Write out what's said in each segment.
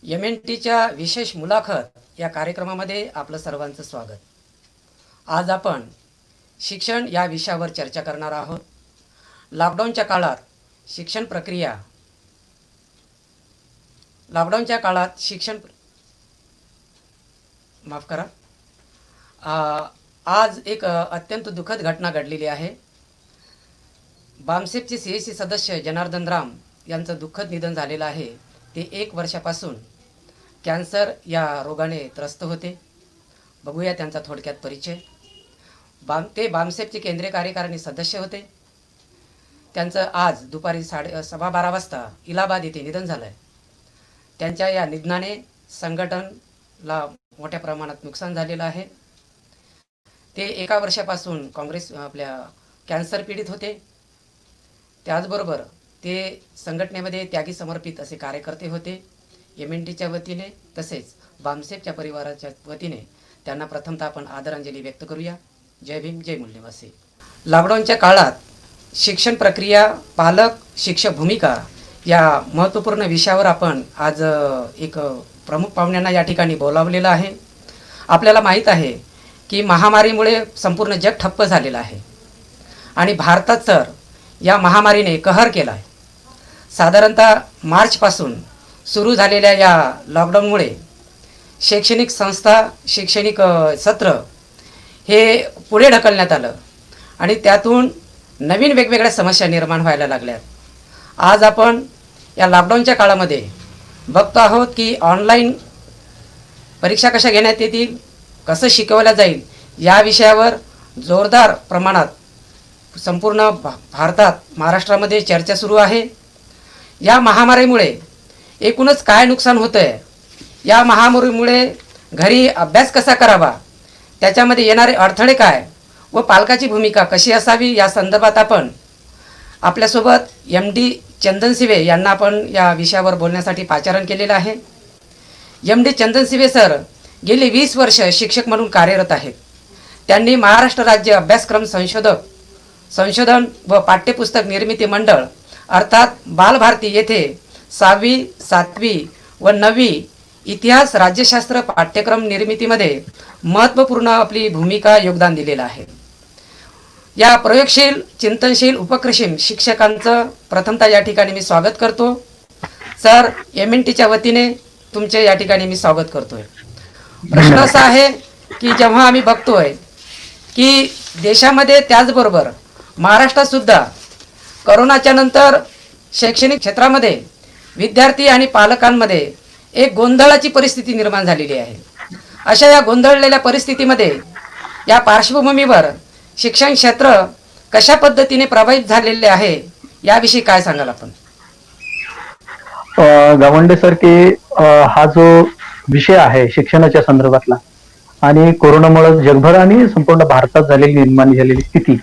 MNTच्या विशेष मुलाखत या कार्यक्रमामध्ये आपलं सर्वांचं स्वागत. आज आपण शिक्षण या विषयावर चर्चा करणार आहोत. लॉकडाऊनच्या काळात शिक्षण प्रक्रिया लॉकडाऊनच्या काळात शिक्षण माफ करा आज एक अत्यंत दुःखद घटना घडलेली आहे. बामसेपचे CSC सदस्य जनार्दन राम यांचं दुःखद निधन झालेलं आहे. ते 1 वर्षापासून कॅन्सर या रोगाने त्रस्त होते. बघूया त्यांचा थोडक्यात परिचय. ते बामसेपचे केंद्रीय कार्यकारिणी सदस्य होते. त्यांचं आज दुपारी 12:15 वाजता इलाहाबाद येथे निधन झालं आहे. त्यांच्या या निधनाने संघटनला मोठ्या प्रमाणात नुकसान झालेलं आहे. ते 1 वर्षापासून आपल्या कॅन्सर पीडित होते. त्याचबरोबर ते संघटनेमध्ये त्यागी समर्पित असे कार्यकर्ते होते. MNTच्या वतीने तसेच बामसेपच्या परिवाराच्या वतीने त्यांना प्रथमतः आपण आदरांजली व्यक्त करूया. जय भीम, जय मूल्यवासी. लॉकडाऊनच्या काळात शिक्षण प्रक्रिया, पालक, शिक्षक भूमिका या महत्त्वपूर्ण विषयावर आपण आज एक प्रमुख पाहुण्यांना या ठिकाणी बोलावलेलं आहे. आपल्याला माहीत आहे की महामारीमुळे संपूर्ण जग ठप्प झालेलं आहे आणि भारतात तर या महामारीने कहर केला आहे. साधारणतः मार्चपासून सुरू झालेल्या या लॉकडाऊनमुळे शैक्षणिक संस्था, शैक्षणिक सत्र हे पुढे ढकलण्यात आलं आणि त्यातून नवीन वेगवेगळ्या समस्या निर्माण व्हायला लागल्यात. आज आपण या लॉकडाऊनच्या काळामध्ये बघतो आहोत की ऑनलाईन परीक्षा कशा घेण्यात येतील, कसं शिकवल्या जाईल या विषयावर जोरदार प्रमाणात संपूर्ण भारतात, महाराष्ट्रामध्ये चर्चा सुरू आहे. या महामारीमुळे एकूणच काय नुकसान होतं आहे, या महामारीमुळे घरी अभ्यास कसा करावा, त्याच्यामध्ये येणारे अडथळे काय व पालकाची भूमिका कशी असावी या संदर्भात आपण आपल्यासोबत MD चंदन सिवे यांना आपण या विषयावर बोलण्यासाठी पाचारण केलेलं आहे. MD चंदन सिवे सर गेली 20 वर्ष शिक्षक म्हणून कार्यरत आहेत. त्यांनी महाराष्ट्र राज्य अभ्यासक्रम संशोधन व पाठ्यपुस्तक निर्मिती मंडळ अर्थात बालभारती येथे 6वी, 7वी व 9वी इतिहास राज्यशास्त्र पाठ्यक्रम निर्मितीमध्ये महत्त्वपूर्ण आपली भूमिका योगदान दिलेलं आहे. या प्रयोगशील, चिंतनशील, उपक्रमशील शिक्षकांचं प्रथमतः या ठिकाणी मी स्वागत करतो. सर, MNTच्या वतीने तुमचे या ठिकाणी मी स्वागत करतोय. प्रश्न असा आहे की जेव्हा आम्ही बघतोय की देशामध्ये त्याचबरोबर महाराष्ट्रात सुद्धा करोनाच्या नंतर शैक्षणिक क्षेत्रामध्ये विद्यार्थी आणि पालकांमध्ये एक गोंधळाची परिस्थिती निर्माण झालेली आहे. अशा या गोंधळलेल्या परिस्थितीमध्ये या पार्श्वभूमीवर शिक्षण क्षेत्र कशा पद्धतीने प्रभावित झालेले आहे याविषयी काय सांगाल आपण? गावंडे सर, की हा जो विषय आहे शिक्षणाच्या संदर्भातला आणि कोरोनामुळे जगभर आणि संपूर्ण भारतात निर्माण झालेली स्थिती,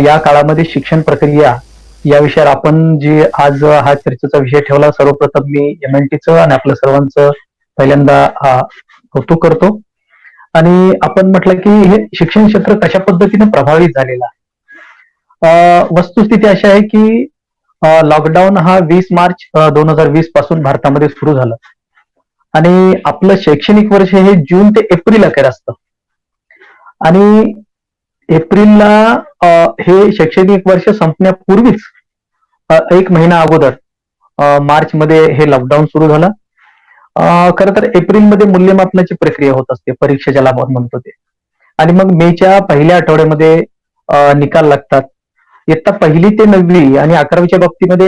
या काळामध्ये शिक्षण प्रक्रिया या विषयावर आपण जी आज हा चर्चेचा विषय ठेवला, सर्वप्रथम मी MNTचं आणि आपल्या सर्वांचं पहिल्यांदा कौतुक करतो. आणि आपण म्हटलं की हे शिक्षण क्षेत्र कशा पद्धतीने प्रभावित झालेलं आहे. वस्तुस्थिती अशी आहे की लॉकडाऊन हा 20 मार्च 2020 पासून भारतामध्ये सुरू झालं आणि आपलं शैक्षणिक वर्ष हे जून ते एप्रिल अखेर असतं आणि एप्रिलला हे शैक्षणिक वर्ष संपण्यापूर्वीच 1 महिना अगोदर मार्च मध्ये हे लॉकडाऊन सुरू झालं. खरं तर एप्रिलमध्ये मूल्यमापनाची प्रक्रिया होत असते, परीक्षा ज्याला आपण म्हणतो ते, आणि मग मेच्या पहिल्या आठवड्यामध्ये निकाल लागतात. इयत्ता 1ली ते 9वी आणि 11वीच्या बाबतीमध्ये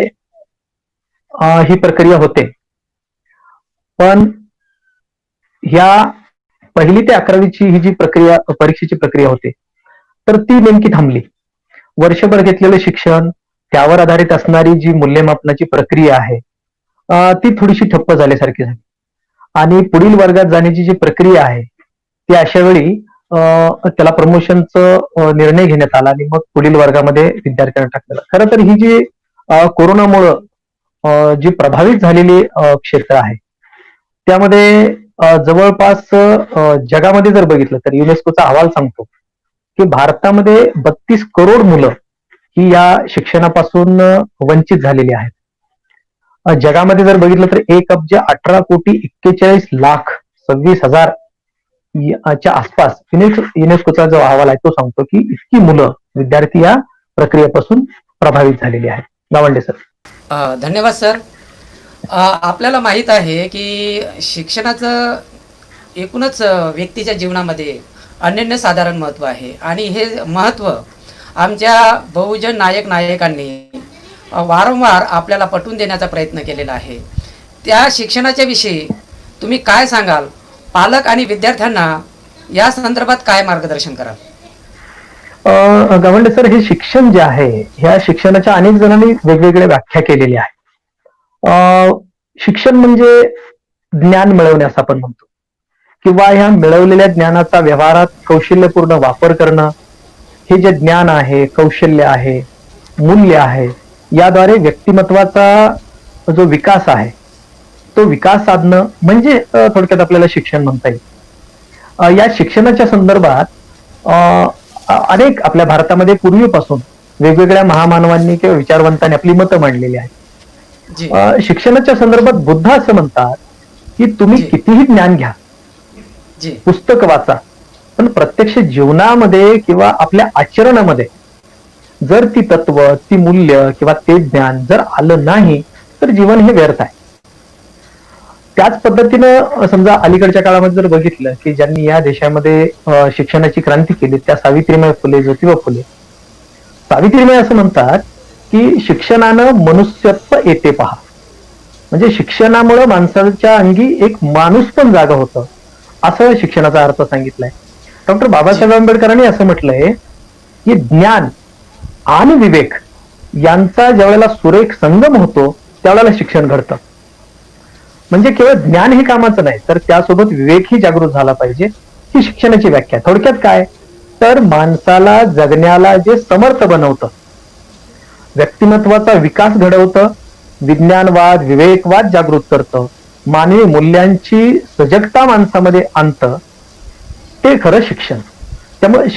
ही प्रक्रिया होते. पण ह्या 1ली ते 11वीची ही जी प्रक्रिया, परीक्षेची प्रक्रिया होते, तर ती नेमकी थांबली. वर्षभर घेतलेलं शिक्षण, त्यावर आधारित असणारी जी मूल्यमापनाची प्रक्रिया आहे ती थोडीशी ठप्प झाल्यासारखी झाली आणि पुढील वर्गात जाण्याची जी प्रक्रिया आहे ती अशा वेळी त्याला प्रमोशनचं निर्णय घेण्यात आला आणि मग पुढील वर्गामध्ये विद्यार्थ्यांना टाकलेला. खरं तर ही जी कोरोनामुळं जी प्रभावित झालेली क्षेत्र आहे त्यामध्ये जवळपास जगामध्ये जर बघितलं तर युनेस्कोचा अहवाल सांगतो की भारतामध्ये 32 करोड मुलं ही या शिक्षणापासून वंचित झालेली आहेत. जगामध्ये जर बघितलं तर 1 अब्ज 18 कोटी 41 लाख 26 हजार च्या आसपास युनेस्कोचा जो अहवाल आहे तो सांगतो की इतकी मुलं विद्यार्थी या प्रक्रियेपासून प्रभावित झालेली आहेत. गावंडे सर. धन्यवाद सर. आपल्याला माहीत आहे की शिक्षणाचं एकूणच व्यक्तीच्या जीवनामध्ये अनन्यसाधारण महत्त्व आहे आणि हे महत्त्व आमच्या बहुजन नायक नायकांनी वारंवार आपल्याला पटवून देण्याचा प्रयत्न केलेला आहे. त्या शिक्षणाच्या विषयी तुम्ही काय सांगाल? पालक आणि विद्यार्थ्यांना या संदर्भात काय मार्गदर्शन कराल? गावंडे सर, हे शिक्षण जे आहे ह्या शिक्षणाच्या अनेक जणांनी वेगवेगळ्या व्याख्या केलेल्या आहे. शिक्षण म्हणजे ज्ञान मिळवणे असं आपण म्हणतो, किंवा ह्या मिळवलेल्या ज्ञानाचा व्यवहारात कौशल्यपूर्ण वापर करणं. हे जे ज्ञान आहे, कौशल्य आहे, मूल्य आहे, याद्वारे व्यक्तिमत्वाचा जो विकास आहे तो विकास साधणं म्हणजे थोडक्यात आपल्याला शिक्षण म्हणता येईल. या शिक्षणाच्या संदर्भात अनेक आपल्या भारतामध्ये पूर्वीपासून वेगवेगळ्या महामानवांनी किंवा विचारवंतांनी आपली मतं मांडलेली आहेत. शिक्षणाच्या संदर्भात बुद्ध असं म्हणतात की तुम्ही कितीही ज्ञान घ्या, पुस्तक वाचा, पण प्रत्यक्ष जीवनामध्ये किंवा आपल्या आचरणामध्ये जर ती तत्व, ती मूल्य किंवा ते ज्ञान जर आलं नाही तर जीवन हे व्यर्थ आहे. त्याच पद्धतीनं समजा अलीकडच्या काळामध्ये जर बघितलं की ज्यांनी या देशामध्ये शिक्षणाची क्रांती केली त्या सावित्रीबाई फुले, ज्योतिबा फुले. सावित्रीबाई असं म्हणतात की शिक्षणानं मनुष्यत्व येते पहा. म्हणजे शिक्षणामुळे माणसाच्या अंगी एक माणूस पण जागा होतं, असं शिक्षणाचा अर्थ सांगितलाय. डॉक्टर बाबासाहेब आंबेडकरांनी असं म्हटलंय की ज्ञान आणि विवेक यांचा ज्यावेळेला सुरेख संगम होतो त्यावेळेला शिक्षण घडतं. म्हणजे केवळ ज्ञान हे कामाचं नाही तर त्यासोबत विवेकही जागृत झाला पाहिजे, ही शिक्षणाची व्याख्या. थोडक्यात काय तर माणसाला जगण्याला जे समर्थ बनवतं, व्यक्तिमत्वाचा विकास घडवतं, विज्ञानवाद विवेकवाद जागृत करतं, मानवी मूल्यांची सजगता माणसामध्ये आणतं, ते खरं शिक्षण. त्यामुळे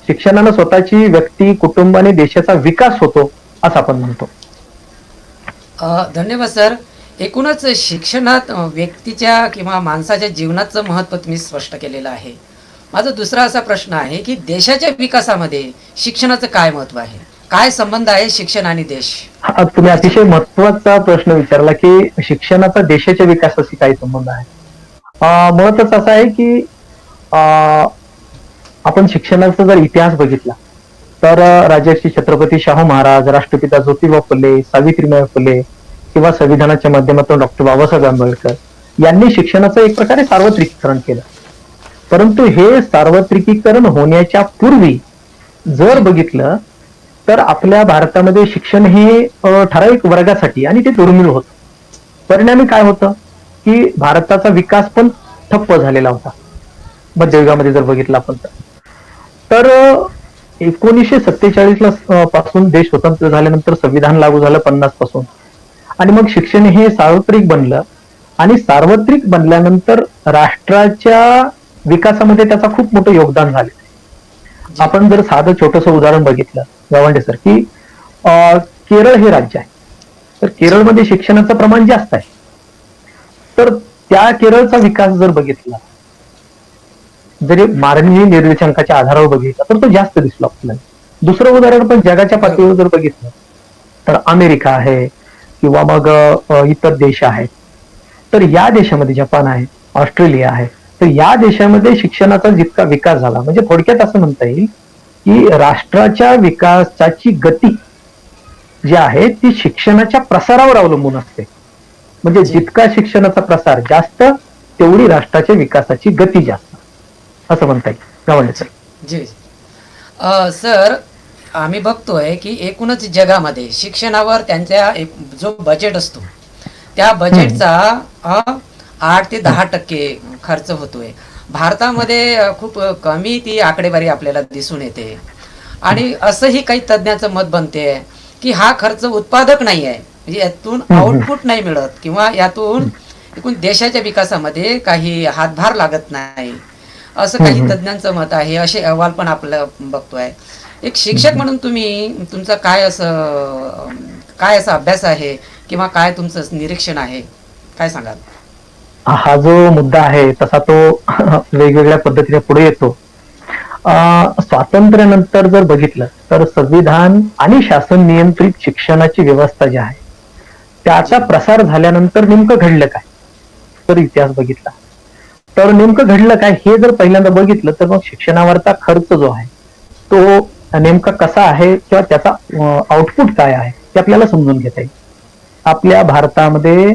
शिक्षणानं स्वतःची व्यक्ती, कुटुंब आणि देशाचा विकास होतो असं आपण म्हणतो. धन्यवाद सर. एकूणच शिक्षणात व्यक्तीच्या किंवा माणसाच्या जीवनाचं महत्त्व तुम्ही स्पष्ट केलेलं आहे. माझा दुसरा असा प्रश्न आहे की देशाच्या विकासामध्ये शिक्षणाचं काय महत्त्व आहे? काय संबंध आहे शिक्षण आणि देश? तुम्ही अतिशय महत्वाचा प्रश्न विचारला की शिक्षणाचा देशाच्या विकासाशी काय संबंध आहे. मुळातच असं आहे की आपण शिक्षणाचा जर इतिहास बघितला तर राजर्षी छत्रपती शाहू महाराज, राष्ट्रपिता ज्योतिबा फुले, सावित्रीबाई फुले किंवा संविधानाच्या माध्यमातून डॉक्टर बाबासाहेब आंबेडकर यांनी शिक्षणाचं एक प्रकारे सार्वत्रिकीकरण केलं. परंतु हे सार्वत्रिकीकरण होण्याच्या पूर्वी जर बघितलं तर आपल्या भारतामध्ये शिक्षण हे ठराविक वर्गासाठी आणि ते दुर्मिळ होतं. परिणामी काय होतं की भारताचा विकास पण ठप्प झालेला होता मध्ययुगामध्ये जर बघितलं आपण तर 1947 पासून देश स्वतंत्र झाल्यानंतर संविधान लागू झालं 50 पासून, आणि मग शिक्षण हे सार्वत्रिक बनलं आणि सार्वत्रिक बनल्यानंतर राष्ट्राच्या विकासामध्ये त्याचा खूप मोठं योगदान झालं. आपण जर साधं छोटंसं उदाहरण बघितलं गावंडे सर की केरळ हे राज्य आहे, तर केरळमध्ये शिक्षणाचं प्रमाण जास्त आहे. तर त्या केरळचा विकास जर बघितला, जरी मानवी निर्देशांकाच्या आधारावर बघितला तर तो जास्त दिसलो आपल्याला. दुसरं उदाहरण पण जगाच्या पातळीवर जर बघितलं तर अमेरिका आहे किंवा मग इतर देश आहेत. तर या देशामध्ये जपान आहे, ऑस्ट्रेलिया आहे, तर या देशामध्ये शिक्षणाचा जितका विकास झाला, म्हणजे थोडक्यात असं म्हणता येईल की राष्ट्राच्या विकासाची गती जी आहे ती शिक्षणाच्या प्रसारावर अवलंबून असते. म्हणजे जितका शिक्षणाचा प्रसार जास्त तेवढी राष्ट्राच्या विकासाची गती जास्त, असं म्हणता येईल. गावंडे सर. जी सर, आम्ही बघतोय की एकूणच जगामध्ये शिक्षणावर त्यांचा जो बजेट असतो त्या बजेटचा 8 ते 10% खर्च होतोय. भारतामध्ये खूप कमी ती आकडेवारी आपल्याला दिसून येते. आणि असंही काही तज्ज्ञांचं मत बनते की हा खर्च उत्पादक नाही आहे, म्हणजे यातून आउटपुट नाही मिळत किंवा यातून एकूण देशाच्या विकासामध्ये काही हातभार लागत नाही, असं काही तज्ज्ञांचं मत आहे. असे अहवाल पण आपलं बघतोय. एक शिक्षक म्हणून तुम्ही तुमचा काय असा अभ्यास आहे किंवा काय तुमचं निरीक्षण आहे, काय सांगाल? हा जो मुद्दा आहे तसा तो वेगवेगळ्या पद्धतीने पुढे येतो. स्वातंत्र्यानंतर जर बघितलं तर संविधान आणि शासन नियंत्रित शिक्षणाची व्यवस्था जी आहे त्याचा प्रसार झाल्यानंतर नेमकं घडलं काय, तर इतिहास बघितला तर नेमकं घडलं काय हे जर पहिल्यांदा बघितलं तर मग शिक्षणावरचा खर्च जो आहे तो नेमका कसा आहे किंवा त्याचा आउटपुट काय आहे ते आपल्याला समजून घेता येईल. आपल्या भारतामध्ये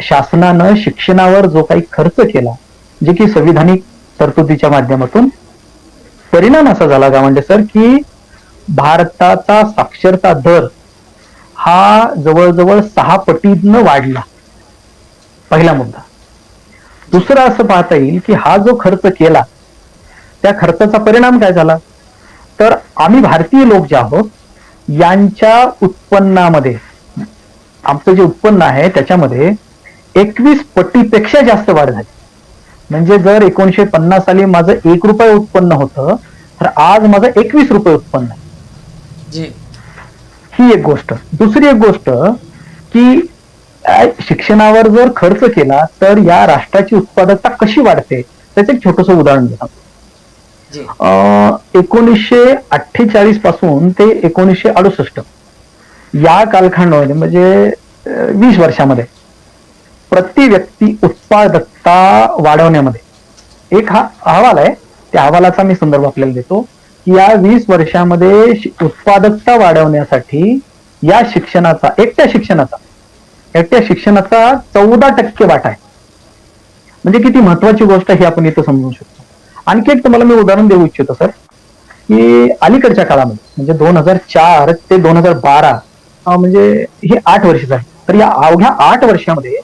शासनानं शिक्षणावर जो काही खर्च केला, जे की संविधानिक तरतुदीच्या माध्यमातून, परिणाम असा झाला का म्हणजे सर की भारताचा साक्षरता दर हा जवळजवळ 6 पटीनं वाढला. पहिला मुद्दा. दुसरं असं पाहता येईल की हा जो खर्च केला त्या खर्चाचा परिणाम काय झाला, तर आम्ही भारतीय लोक जे आहोत यांच्या उत्पन्नामध्ये, आमचं जे उत्पन्न आहे त्याच्यामध्ये 21 पटीपेक्षा जास्त वाढ झाली. म्हणजे जर 1950 साली माझं 1 रुपये उत्पन्न होतं तर आज माझं 21 रुपये उत्पन्न आहे. ही एक गोष्ट. दुसरी एक गोष्ट की शिक्षणावर जर खर्च केला तर या राष्ट्राची उत्पादकता कशी वाढते त्याचं एक छोटंसं उदाहरण देतो. 1948 पासून ते 1968 या कालखंडामध्ये म्हणजे 20 वर्षामध्ये प्रति व्यक्ती उत्पादकता वाढवण्यामध्ये एक हा अहवाल आहे, त्या अहवालाचा मी संदर्भ आपल्याला देतो की या 20 वर्षामध्ये उत्पादकता वाढवण्यासाठी या शिक्षणाचा, एकट्या शिक्षणाचा 14% वाटा आहे. म्हणजे किती महत्वाची गोष्ट ही आपण इथं समजू शकतो. आणखी एक तुम्हाला मी उदाहरण देऊ इच्छितो सर की अलीकडच्या काळामध्ये म्हणजे 2004 ते 2012 म्हणजे हे 8 वर्ष झाली, तर या अवघ्या 8 वर्षामध्ये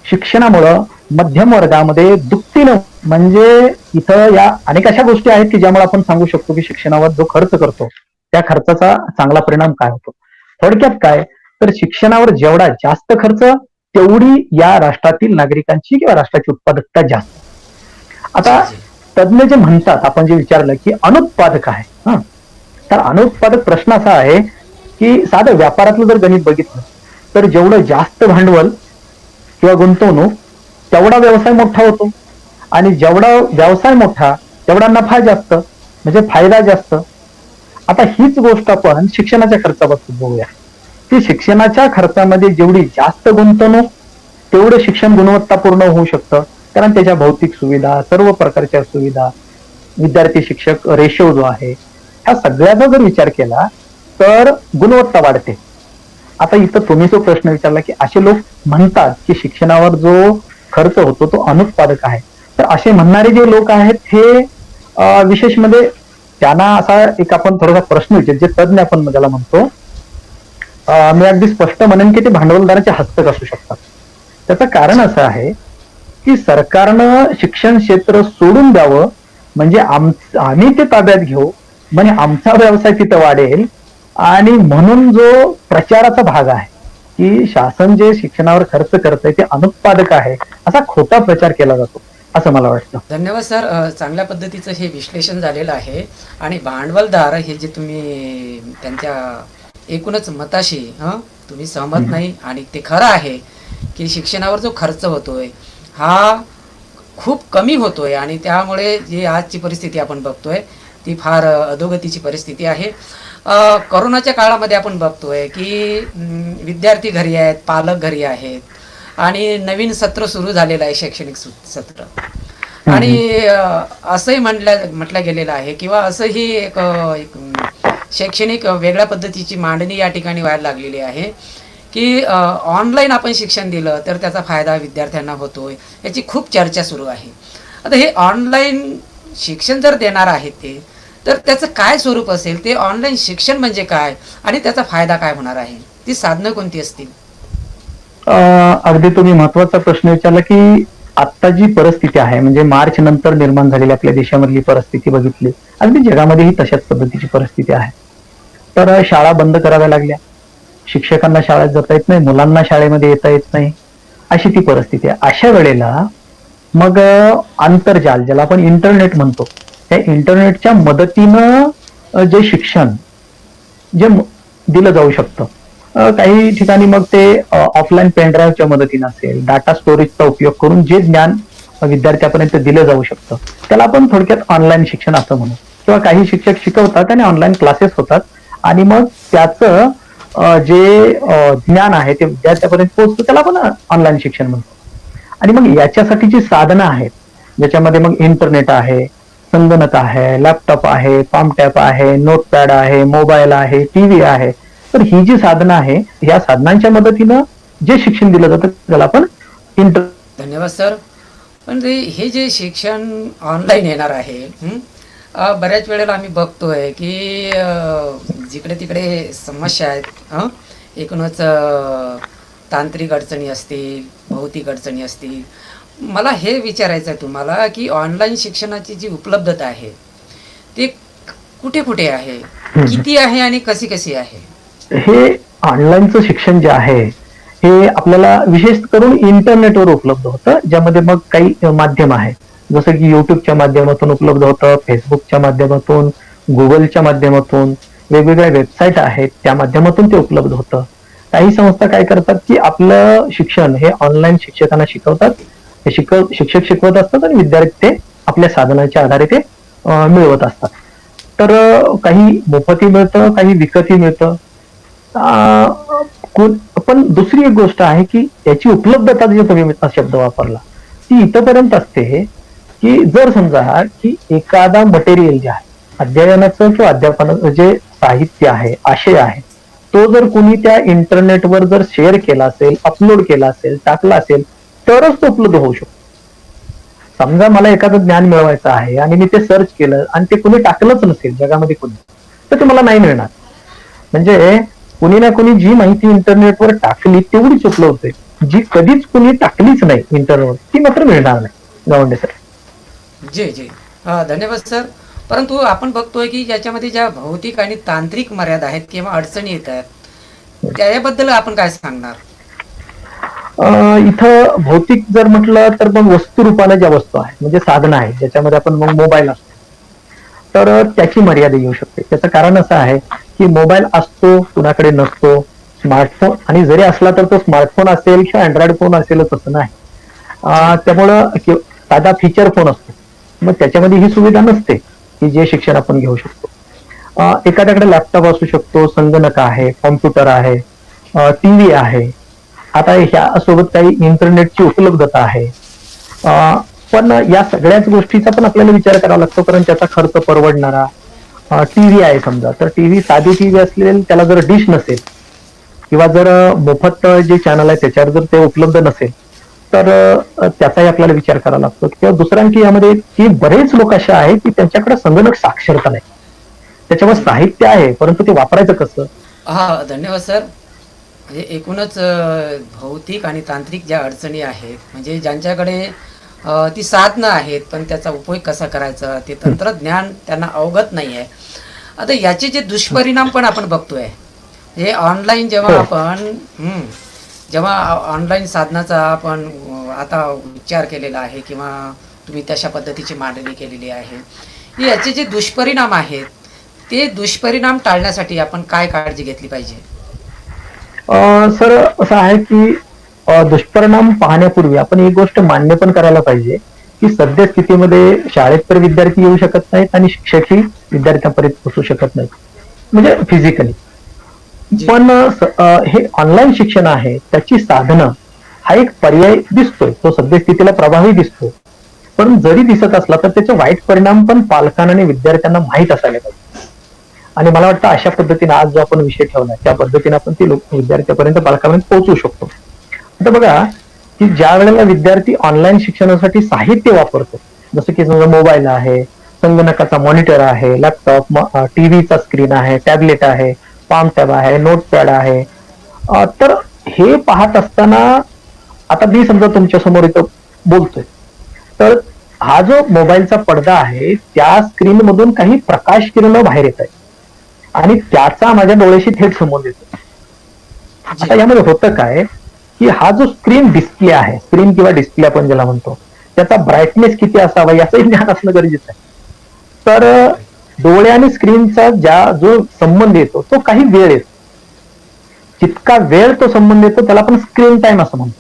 शिक्षणामुळं मध्यम वर्गामध्ये दुपटीनं, म्हणजे इथं या अनेक अशा गोष्टी आहेत की ज्यामुळे आपण सांगू शकतो की शिक्षणावर जो खर्च करतो त्या खर्चाचा चांगला परिणाम काय होतो. थोडक्यात काय, तर शिक्षणावर जेवढा जास्त खर्च तेवढी या राष्ट्रातील नागरिकांची किंवा राष्ट्राची उत्पादकता जास्त. आता तज्ञ जे म्हणतात, आपण जे विचारलं की अनुत्पादक आहे, तर अनुत्पादक प्रश्न असा आहे की साधं व्यापारातलं जर गणित बघितलं तर जेवढं जास्त भांडवल किंवा गुंतवणूक तेवढा व्यवसाय मोठा होतो, आणि जेवढा व्यवसाय मोठा तेवढा नफा जास्त, म्हणजे फायदा जास्त. आता हीच गोष्ट आपण शिक्षणाच्या खर्चाबाबतीत बघूया की शिक्षणाच्या खर्चामध्ये जेवढी जास्त गुंतवणूक तेवढं शिक्षण गुणवत्तापूर्ण होऊ शकतं, कारण त्याच्या भौतिक सुविधा, सर्व प्रकारच्या सुविधा, विद्यार्थी शिक्षक रेशो जो आहे, ह्या सगळ्याचा जर विचार केला तर गुणवत्ता वाढते. आता इथं तुम्ही जो प्रश्न विचारला की असे लोक म्हणतात की शिक्षणावर जो खर्च होतो तो अनुत्पादक आहे, तर असे म्हणणारे जे लोक आहेत हे विशेष म्हणजे त्यांना असा एक आपण थोडासा प्रश्न विचार, जे तज्ञ आपण त्याला म्हणतो, मी अगदी स्पष्ट म्हणेन की ते भांडवलदाराचे हस्तक असू शकतात. त्याचं कारण असं आहे की सरकारनं शिक्षण क्षेत्र सोडून द्यावं, म्हणजे आम्ही ते ताब्यात घेऊ, म्हणजे आमचा व्यवसाय तिथं वाढेल, आणि म्हणून जो प्रचाराचा भाग आहे की शासन जे शिक्षणावर खर्च करतंय ते अनुत्पादक आहे, असा खोटा प्रचार केला जातो असं मला वाटतं. धन्यवाद सर, चांगल्या पद्धतीचं हे विश्लेषण झालेलं आहे. आणि भांडवलदार हे जे तुम्ही त्यांच्या एकूणच मताशी तुम्ही सहमत नाही, आणि ते खरं आहे की शिक्षणावर जो खर्च होतोय हा खूप कमी होतोय, आणि त्यामुळे जी आजची परिस्थिती आपण बघतोय ती फार अधोगतीची परिस्थिती आहे. कोरोनाच्या काळामध्ये आपण बघतोय की विद्यार्थी घरी आहेत, पालक घरी आहेत, आणि नवीन सत्र सुरू झालेलं आहे, शैक्षणिक सत्र, आणि असंही म्हटलं गेलेलं आहे किंवा असंही एक शैक्षणिक वेगळ्या पद्धतीची मांडणी या ठिकाणी व्हायला लागलेली आहे की ऑनलाईन आपण शिक्षण दिलं तर त्याचा फायदा विद्यार्थ्यांना होतोय, याची खूप चर्चा सुरू आहे. आता हे ऑनलाईन शिक्षण जर देणार आहे ते, तर त्याचं काय स्वरूप असेल, ते ऑनलाईन शिक्षण म्हणजे काय आणि त्याचा फायदा काय होणार आहे, ती साधनं कोणती असतील? अगदी तुम्ही महत्वाचा प्रश्न विचारला की आता जी परिस्थिती आहे, म्हणजे मार्च नंतर निर्माण झालेली आपल्या देशामधली परिस्थिती बघितली, अगदी जगामध्येही तशाच पद्धतीची परिस्थिती आहे. तर शाळा बंद कराव्या लागल्या, शिक्षकांना शाळेत जाता येत नाही, मुलांना शाळेमध्ये येता येत नाही, अशी ती परिस्थिती आहे. अशा वेळेला मग आंतरजाल, ज्याला आपण इंटरनेट म्हणतो, त्या इंटरनेटच्या मदतीनं जे शिक्षण जे दिलं जाऊ शकतं, काही ठिकाणी मग ते ऑफलाईन पेनड्राईव्हच्या मदतीने असेल, डाटा स्टोरेजचा उपयोग करून जे ज्ञान विद्यार्थ्यापर्यंत दिलं जाऊ शकतं, त्याला आपण थोडक्यात ऑनलाईन शिक्षण असं म्हणू. किंवा काही शिक्षक शिकवतात आणि ऑनलाईन क्लासेस होतात आणि मग त्याचं जे ज्ञान आहे ते विद्यार्थ्यापर्यंत पोहोचतं, त्याला आपण ऑनलाईन शिक्षण म्हणतो. आणि मग याच्यासाठी जी साधनं आहेत, ज्याच्यामध्ये मग इंटरनेट आहे, संगणक आहे, लॅपटॉप आहे, पाम टॅप आहे, नोटपॅड आहे, मोबाईल आहे, टीव्ही आहे. तर ही जी साधनं आहे, या साधनांच्या मदतीनं जे शिक्षण दिलं जातं त्याला आपण इंटर धन्यवाद सर. पण हे जे शिक्षण ऑनलाईन येणार आहे, बऱ्याच वेळेला आम्ही बघतोय की जिकडे तिकडे समस्या आहेत. एकूणच तांत्रिक अडचणी असतील, भौतिक अडचणी असतील. मला हे विचारायचं आहे तुम्हाला की ऑनलाईन शिक्षणाची जी उपलब्धता आहे ते कुठे कुठे आहे, किती आहे आणि कशी कशी आहे? हे ऑनलाईनचं शिक्षण जे आहे हे आपल्याला विशेष करून इंटरनेटवर उपलब्ध होतं, ज्यामध्ये मग काही माध्यम आहे, जसं की युट्यूबच्या माध्यमातून उपलब्ध होतं, फेसबुकच्या माध्यमातून, गुगलच्या माध्यमातून, वेगवेगळ्या वेबसाईट आहेत त्या माध्यमातून ते उपलब्ध होतं. काही संस्था काय करतात की आपलं शिक्षण हे ऑनलाईन शिक्षकांना शिकवतात, ते शिक्षक शिकवत असतात आणि विद्यार्थी ते आपल्या साधनाच्या आधारे ते मिळवत असतात. तर काही मोफतही मिळतं, काही विकतही मिळतं. पण दुसरी एक गोष्ट आहे की याची उपलब्धता जी तुम्ही शब्द वापरला ती इथपर्यंत असते की जर समजा की एखादा मटेरियल जे आहे अध्ययनाचं किंवा अध्यापनाचं जे साहित्य आहे, आशय आहे, तो जर कुणी त्या इंटरनेटवर जर शेअर केला असेल, अपलोड केला असेल, टाकला असेल, तरच तो उपलब्ध होऊ शकतो. समजा मला एखादं ज्ञान मिळवायचं आहे आणि मी ते सर्च केलं आणि ते कुणी टाकलंच नसेल जगामध्ये कुणी, तर ते मला नाही मिळणार. म्हणजे कुणी ना कुणी जी माहिती इंटरनेटवर टाकली तेवढीच उपलब्ध आहे, जी कधीच कुणी टाकलीच नाही इंटरनेटवर ती मात्र मिळणार नाही. गावंडे सर. जी जी. धन्यवाद सर. परंतु आपण बघतोय की याच्यामध्ये ज्या भौतिक आणि तांत्रिक मर्यादा आहेत किंवा अडचणी येतात त्याबद्दल आपण काय सांगणार? इथं भौतिक जर म्हटलं तर मग वस्तू रूपाने ज्या वस्तू आहेत म्हणजे साधनं आहेत, ज्याच्यामध्ये आपण मग मोबाईल असतो, तर त्याची मर्यादा येऊ शकते. त्याचं कारण असं आहे की मोबाईल असतो, कुणाकडे नसतो. स्मार्टफोन आणि जरी असला तर तो स्मार्टफोन असेल किंवा अँड्रॉइड फोन असेलच असं नाही. जी त्यामुळं साधा फीचर फोन असतो, मग त्याच्यामध्ये ही सुविधा नसते की जे शिक्षण आपण घेऊ शकतो. एखाद्याकडे लॅपटॉप असू शकतो, संगणक आहे, कॉम्प्युटर आहे, टीव्ही आहे. आता ह्या सोबत काही इंटरनेटची उपलब्धता आहे. पण या सगळ्याच गोष्टीचा पण आपल्याला विचार करावा लागतो, कारण त्याचा खर्च परवडणारा. टीव्ही आहे समजा, तर टीव्ही साधी टीव्ही असलेली त्याला जर डिश नसेल किंवा जर मोफत जे चॅनल आहे त्याच्यावर जर ते उपलब्ध नसेल तर त्याचाही आपल्याला विचार करावा लागतो. किंवा दुसरं आणखी यामध्ये की बरेच लोक असे आहेत की त्यांच्याकडे संगणक साक्षरता नाही, त्याच्यावर जी. साहित्य आहे परंतु ते वापरायचं कसं. धन्यवाद सर. म्हणजे एकूणच भौतिक आणि तांत्रिक ज्या अडचणी आहेत, म्हणजे ज्यांच्याकडे ती साधनं आहेत पण त्याचा उपयोग कसा करायचा ते तंत्रज्ञान त्यांना अवगत नाही आहे. आता याचे जे दुष्परिणाम पण आपण बघतोय, हे ऑनलाईन जेव्हा हो. आपण जेव्हा ऑनलाईन साधनाचा आपण आता विचार केलेला आहे किंवा तुम्ही तशा पद्धतीची मांडणी केलेली आहे, की याचे जे दुष्परिणाम आहेत ते दुष्परिणाम टाळण्यासाठी आपण काय काळजी घेतली पाहिजे? सर असं आहे की दुष्परिणाम पाहण्यापूर्वी आपण एक गोष्ट मान्य पण करायला पाहिजे की सध्या स्थितीमध्ये शाळेत तर विद्यार्थी येऊ शकत नाहीत आणि शिक्षकही विद्यार्थ्यांपर्यंत पोहोचू शकत नाहीत, म्हणजे फिजिकली. जी पण हे ऑनलाईन शिक्षण आहे त्याची साधनं हा एक पर्याय दिसतोय, तो सद्यस्थितीला प्रभावी दिसतो. पण जरी दिसत असला तर त्याचे वाईट परिणाम पण पालकांना आणि विद्यार्थ्यांना माहीत असायला पाहिजे. आणि मला वाटतं अशा पद्धतीने आज जो आपण विषय ठेवलाय त्या पद्धतीने आपण ती विद्यार्थ्यापर्यंत पालकांपर्यंत पोहोचू शकतो. आता बघा की ज्या वेळेला विद्यार्थी ऑनलाईन शिक्षणासाठी साहित्य वापरतो, जसं की समजा मोबाईल आहे, संगणकाचा मॉनिटर आहे, लॅपटॉप, टीव्हीचा स्क्रीन आहे, टॅबलेट आहे, पाम टॅब आहे, नोटपॅड आहे, तर हे पाहत असताना आता मी समजा तुमच्या समोर इथं बोलतोय, तर हा जो मोबाईलचा पडदा आहे त्या स्क्रीन मधून काही प्रकाश किरण बाहेर येत आहे आणि त्याचा माझ्या डोळ्याशी थेट संबंध येतो. आता जी यामध्ये होतं काय की हा जो स्क्रीन डिस्प्ले आहे, स्क्रीन किंवा डिस्प्ले आपण ज्याला म्हणतो, त्याचा ब्राईटनेस किती असावा याचंही ज्ञान असणं गरजेचं आहे. तर डोळे आणि स्क्रीनचा जो संबंध येतो तो काही वेळ येतो. जितका वेळ तो संबंध येतो त्याला आपण स्क्रीन टाइम असं म्हणतो.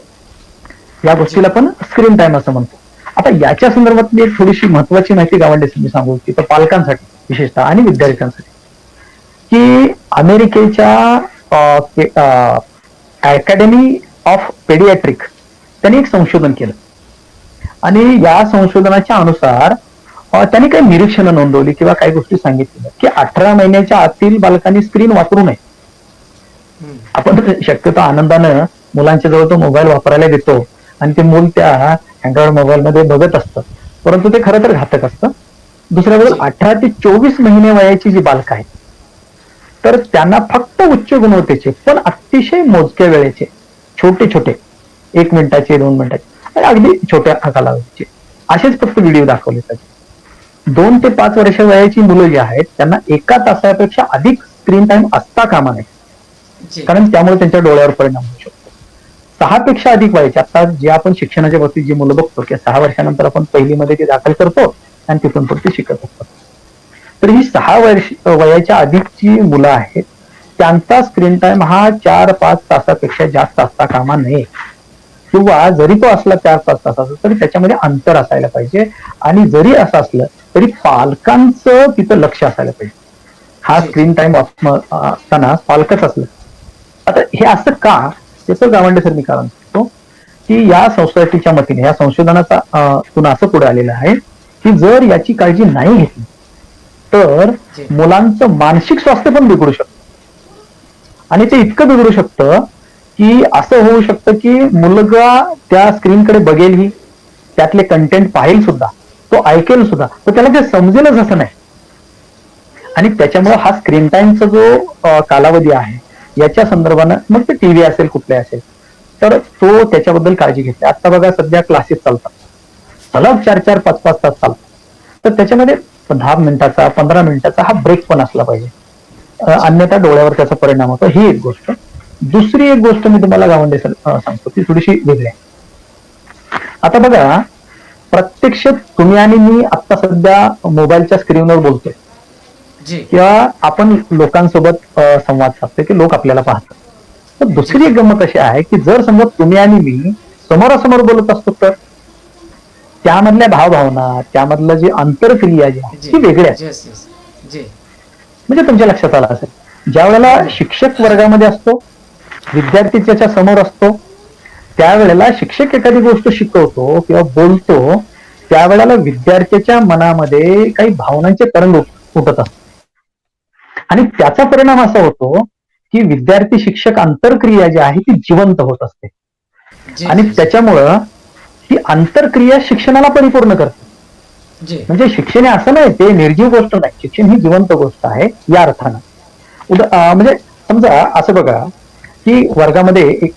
या गोष्टीला आपण स्क्रीन टाइम असं म्हणतो. आता याच्या संदर्भात मी एक थोडीशी महत्वाची माहिती गावंडे मी सांगू इच्छितो पालकांसाठी विशेषतः आणि विद्यार्थ्यांसाठी, की अमेरिकेच्या अकॅडमी ऑफ पेडियाट्रिक त्यांनी एक संशोधन केलं आणि या संशोधनाच्या अनुसार त्यांनी काही निरीक्षणं नोंदवली किंवा काही गोष्टी सांगितल्या की 18 महिन्याच्या आतील बालकांनी स्क्रीन वापरू नये. आपण शक्यतो आनंदानं मुलांच्या जवळ तो मोबाईल वापरायला देतो आणि ते मूल त्या अँड्रॉइड मोबाईल मध्ये बघत असतं, परंतु ते खरं तर घातक असतं. दुसऱ्या बाजूला 18 ते 24 महिने वयाची जी बालकं आहेत तर त्यांना फक्त उच्च गुणवत्तेचे पण अतिशय मोजक्या वेळेचे छोटे छोटे 1 मिनिटाचे 2 मिनिटाचे आणि अगदी छोट्या कालावधीचे असेच फक्त व्हिडिओ दाखवले पाहिजे. 2 ते 5 वर्ष वयाची मुलं जी आहेत त्यांना 1 तासापेक्षा अधिक स्क्रीन टाइम असता कामा नये, कारण त्यामुळे त्यांच्या डोळ्यावर परिणाम होऊ शकतो. 6 पेक्षा अधिक वयाचे, आता जे आपण शिक्षणाच्या बाबतीत जी मुलं बघतो की 6 वर्षानंतर आपण पहिलीमध्ये ते दाखल करतो आणि तिथून पुढे ते शिकत असतात, तर ही 6 वर्ष वयाच्या अधिकची मुलं आहेत त्यांचा स्क्रीन टाइम हा 4-5 तासापेक्षा जास्त असता कामा नये, किंवा जरी तो असला 4-5 तासाचा तरी त्याच्यामध्ये अंतर असायला पाहिजे. आणि जरी असं असलं तरी पालकांचं तिथं लक्ष असायला पाहिजे. हा स्क्रीन टाइम असताना पालकच असलं. आता हे असं का, त्याचं गावंडे सर मी कारण सांगतो की या सोसायटीच्या मतीने या संशोधनाचा तुन असं पुढे आलेलं आहे की जर याची काळजी नाही घेतली तर मुलांचं मानसिक स्वास्थ्य पण बिघडू शकतं. आणि ते इतकं बिघडू शकतं की असं होऊ शकतं की मुलगा त्या स्क्रीनकडे बघेलही, त्यातले कंटेंट पाहिल सुद्धा, तो ऐकेल सुद्धा, तर त्याला ते समजेलच असं नाही. आणि त्याच्यामुळे हा स्क्रीन टाइमचा जो कालावधी आहे याच्या संदर्भानं मग ते टीव्ही असेल कुठले असेल तर तो त्याच्याबद्दल काळजी घेतली. आता बघा सध्या क्लासेस चालतात, सलग 4-4, 5-5 तास चालतात, तर त्याच्यामध्ये 10 मिनिटाचा 15 मिनिटाचा हा ब्रेक पण असला पाहिजे, अन्यथा डोळ्यावर त्याचा परिणाम होतो. ही एक गोष्ट. दुसरी एक गोष्ट मी तुम्हाला गावंडे सांगतो ती थोडीशी वेगळी आहे. आता बघा, प्रत्यक्ष तुम्ही आणि मी आता सध्या मोबाईलच्या स्क्रीनवर बोलतोय किंवा आपण लोकांसोबत संवाद साधतोय की लोक आपल्याला पाहतात. तर दुसरी एक गंमत अशी आहे की जर समजा तुम्ही आणि मी समोरासमोर बोलत असतो तर त्यामधल्या भावभावना, त्यामधलं जे आंतरक्रिया जी आहे ती वेगळी आहे. म्हणजे तुमच्या लक्षात आलं असेल, ज्या वेळेला शिक्षक वर्गामध्ये असतो, विद्यार्थी त्याच्या समोर असतो, त्यावेळेला शिक्षक एखादी गोष्ट शिकवतो किंवा बोलतो, त्यावेळेला विद्यार्थ्याच्या मनामध्ये काही भावनांचे तरंग उठत असतात आणि त्याचा परिणाम असा होतो की विद्यार्थी शिक्षक आंतरक्रिया जी आहे ती जिवंत होत असते आणि त्याच्यामुळं ही आंतरक्रिया शिक्षणाला परिपूर्ण करते. म्हणजे शिक्षण हे असं नाही, ते निर्जीव गोष्ट नाही, शिक्षण ही जिवंत गोष्ट आहे या अर्थानं. म्हणजे समजा असं बघा की वर्गामध्ये एक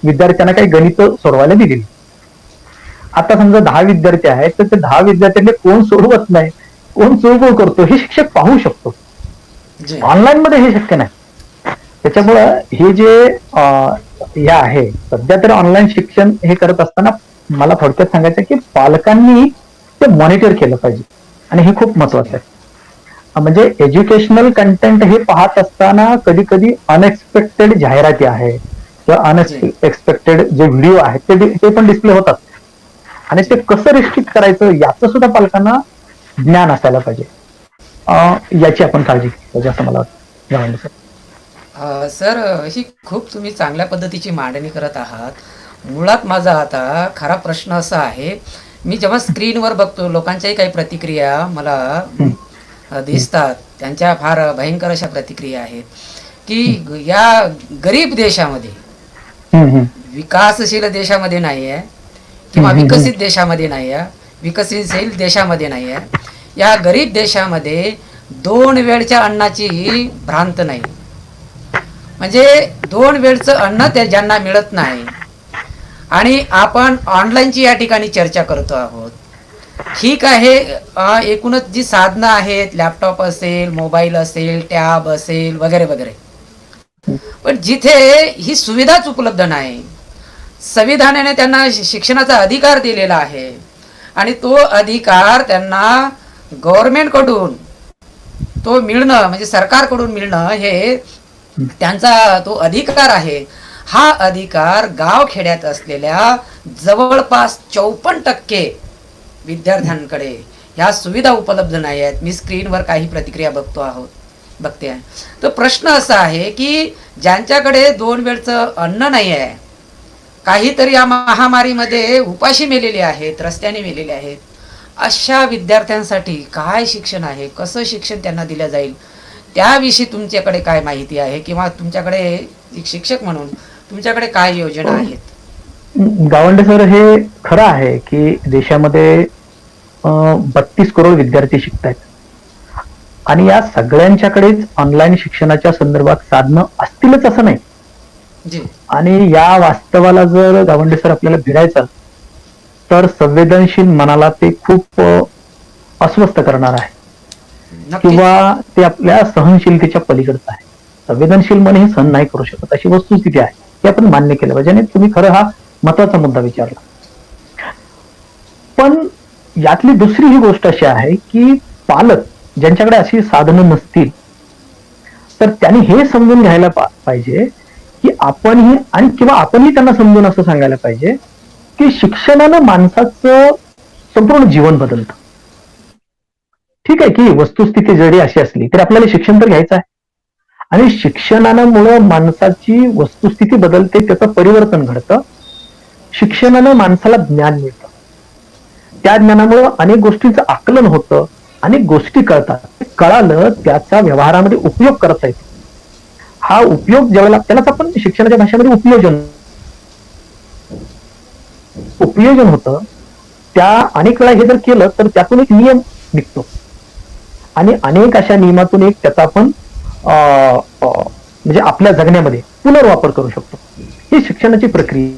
विद्यार्थ्यांना काही गणित सोडवायला दिलेली, आता समजा 10 विद्यार्थी आहेत तर ते 10 विद्यार्थ्यांनी कोण सोडवत नाही, कोण चुळबुळ करतो हे शिक्षक पाहू शकतो. ऑनलाईन मध्ये हे शक्य नाही. त्याच्यामुळं हे जे हे आहे सध्या तर ऑनलाईन शिक्षण हे करत असताना मला थोडक्यात सांगायचं की पालकांनी ते मॉनिटर केलं पाहिजे आणि हे खूप महत्वाचं आहे. म्हणजे एज्युकेशनल कंटेंट हे पाहत असताना कधी कधी अनएक्सपेक्टेड जाहिराती आहे किंवा अनएक्सपेक्टेड जे व्हिडिओ आहेत ते पण डिस्प्ले होतात आणि ते कसं रिस्ट्रिक्ट करायचं याचं सुद्धा पालकांना ज्ञान असायला पाहिजे. याची आपण काळजी घेतली पाहिजे असं मला वाटतं. सर, ही खूप तुम्ही चांगल्या पद्धतीची मांडणी करत आहात. मुळात माझा आता खरा प्रश्न असा आहे, मी जेव्हा स्क्रीनवर बघतो लोकांच्याही काही प्रतिक्रिया मला दिसतात, त्यांच्या फार भयंकर अशा प्रतिक्रिया आहेत की या गरीब देशामध्ये, विकासशील देशामध्ये नाही आहे किंवा विकसित देशामध्ये नाही आहे, विकसनशील देशामध्ये नाही आहे, या गरीब देशामध्ये 2 वेळच्या अन्नाची भ्रांत नाही. म्हणजे 2 वेळचं अन्न त्या ज्यांना मिळत नाही आणि आपण ऑनलाईनची या ठिकाणी चर्चा करतो आहोत. ठीक आहे, एकूणच जी साधनं आहेत, लॅपटॉप असेल, मोबाईल असेल, टॅब असेल वगैरे वगैरे, पण जिथे ही सुविधाच उपलब्ध नाही, संविधानाने त्यांना शिक्षणाचा अधिकार दिलेला आहे आणि तो अधिकार त्यांना गव्हर्नमेंटकडून तो मिळणं म्हणजे सरकारकडून मिळणं हे त्यांचा तो अधिकार आहे. हा अधिकार गावखेड्यात असलेल्या जवळपास 54% विद्यार्थ्यांकडे ह्या सुविधा उपलब्ध नाही आहेत. मी स्क्रीनवर काही प्रतिक्रिया बघते आहे. तर प्रश्न असा आहे की ज्यांच्याकडे 2 वेळचं अन्न नाही आहे, काहीतरी या महामारीमध्ये उपाशी मेलेले आहेत, रस्त्याने मेलेले आहेत, अशा विद्यार्थ्यांसाठी काय शिक्षण आहे, कसं शिक्षण त्यांना दिलं जाईल, त्याविषयी तुमच्याकडे काय माहिती आहे, किंवा तुमच्याकडे एक शिक्षक म्हणून तुमच्याकडे काय योजना आहेत? गावंडे सर, हे खरं आहे की देशामध्ये 32 करोड विद्यार्थी शिकतायत आणि या सगळ्यांच्याकडेच ऑनलाईन शिक्षणाच्या संदर्भात साधनं असतीलच असं नाही. जी. आणि या वास्तवाला जर गावंडे सर आपल्याला भिडायचं तर संवेदनशील मनाला ते खूप अस्वस्थ करणार आहे नक्कीच. किंवा ते आपल्या सहनशीलतेच्या पलीकडचं आहे. संवेदनशील मन हे सहन नाही करू शकत अशी वस्तुस्थिती आहे, हे आपण मान्य केलं पाहिजे. आणि तुम्ही खरं हा महत्वाचा मुद्दा विचारला. पण यातली दुसरी ही गोष्ट अशी आहे की पालक ज्यांच्याकडे अशी साधनं नसतील तर त्यांनी हे समजून घ्यायला पाहिजे की आपणही, आणि किंवा आपणही त्यांना समजून असं सांगायला पाहिजे की शिक्षणानं माणसाचं संपूर्ण जीवन बदलतं. ठीक आहे की वस्तुस्थिती जरी अशी असली तरी आपल्याला शिक्षण तर घ्यायचं आहे, आणि शिक्षणामुळे माणसाची वस्तुस्थिती बदलते, त्याचं परिवर्तन घडतं. शिक्षणानं माणसाला ज्ञान मिळतं, त्या ज्ञानामुळे अनेक गोष्टींचं आकलन होतं, अनेक गोष्टी कळतात. कळालं त्याचा व्यवहारामध्ये उपयोग करता येतो. हा उपयोग ज्यावेळेला, त्यालाच आपण शिक्षणाच्या भाषेमध्ये उपयोजन होतं. त्या अनेक वेळा हे जर केलं तर त्यातून एक नियम निघतो आणि अनेक अशा नियमातून एक त्याचा आपण म्हणजे आपल्या जगण्यामध्ये पुनर्वापर करू शकतो. ही शिक्षणाची प्रक्रिया.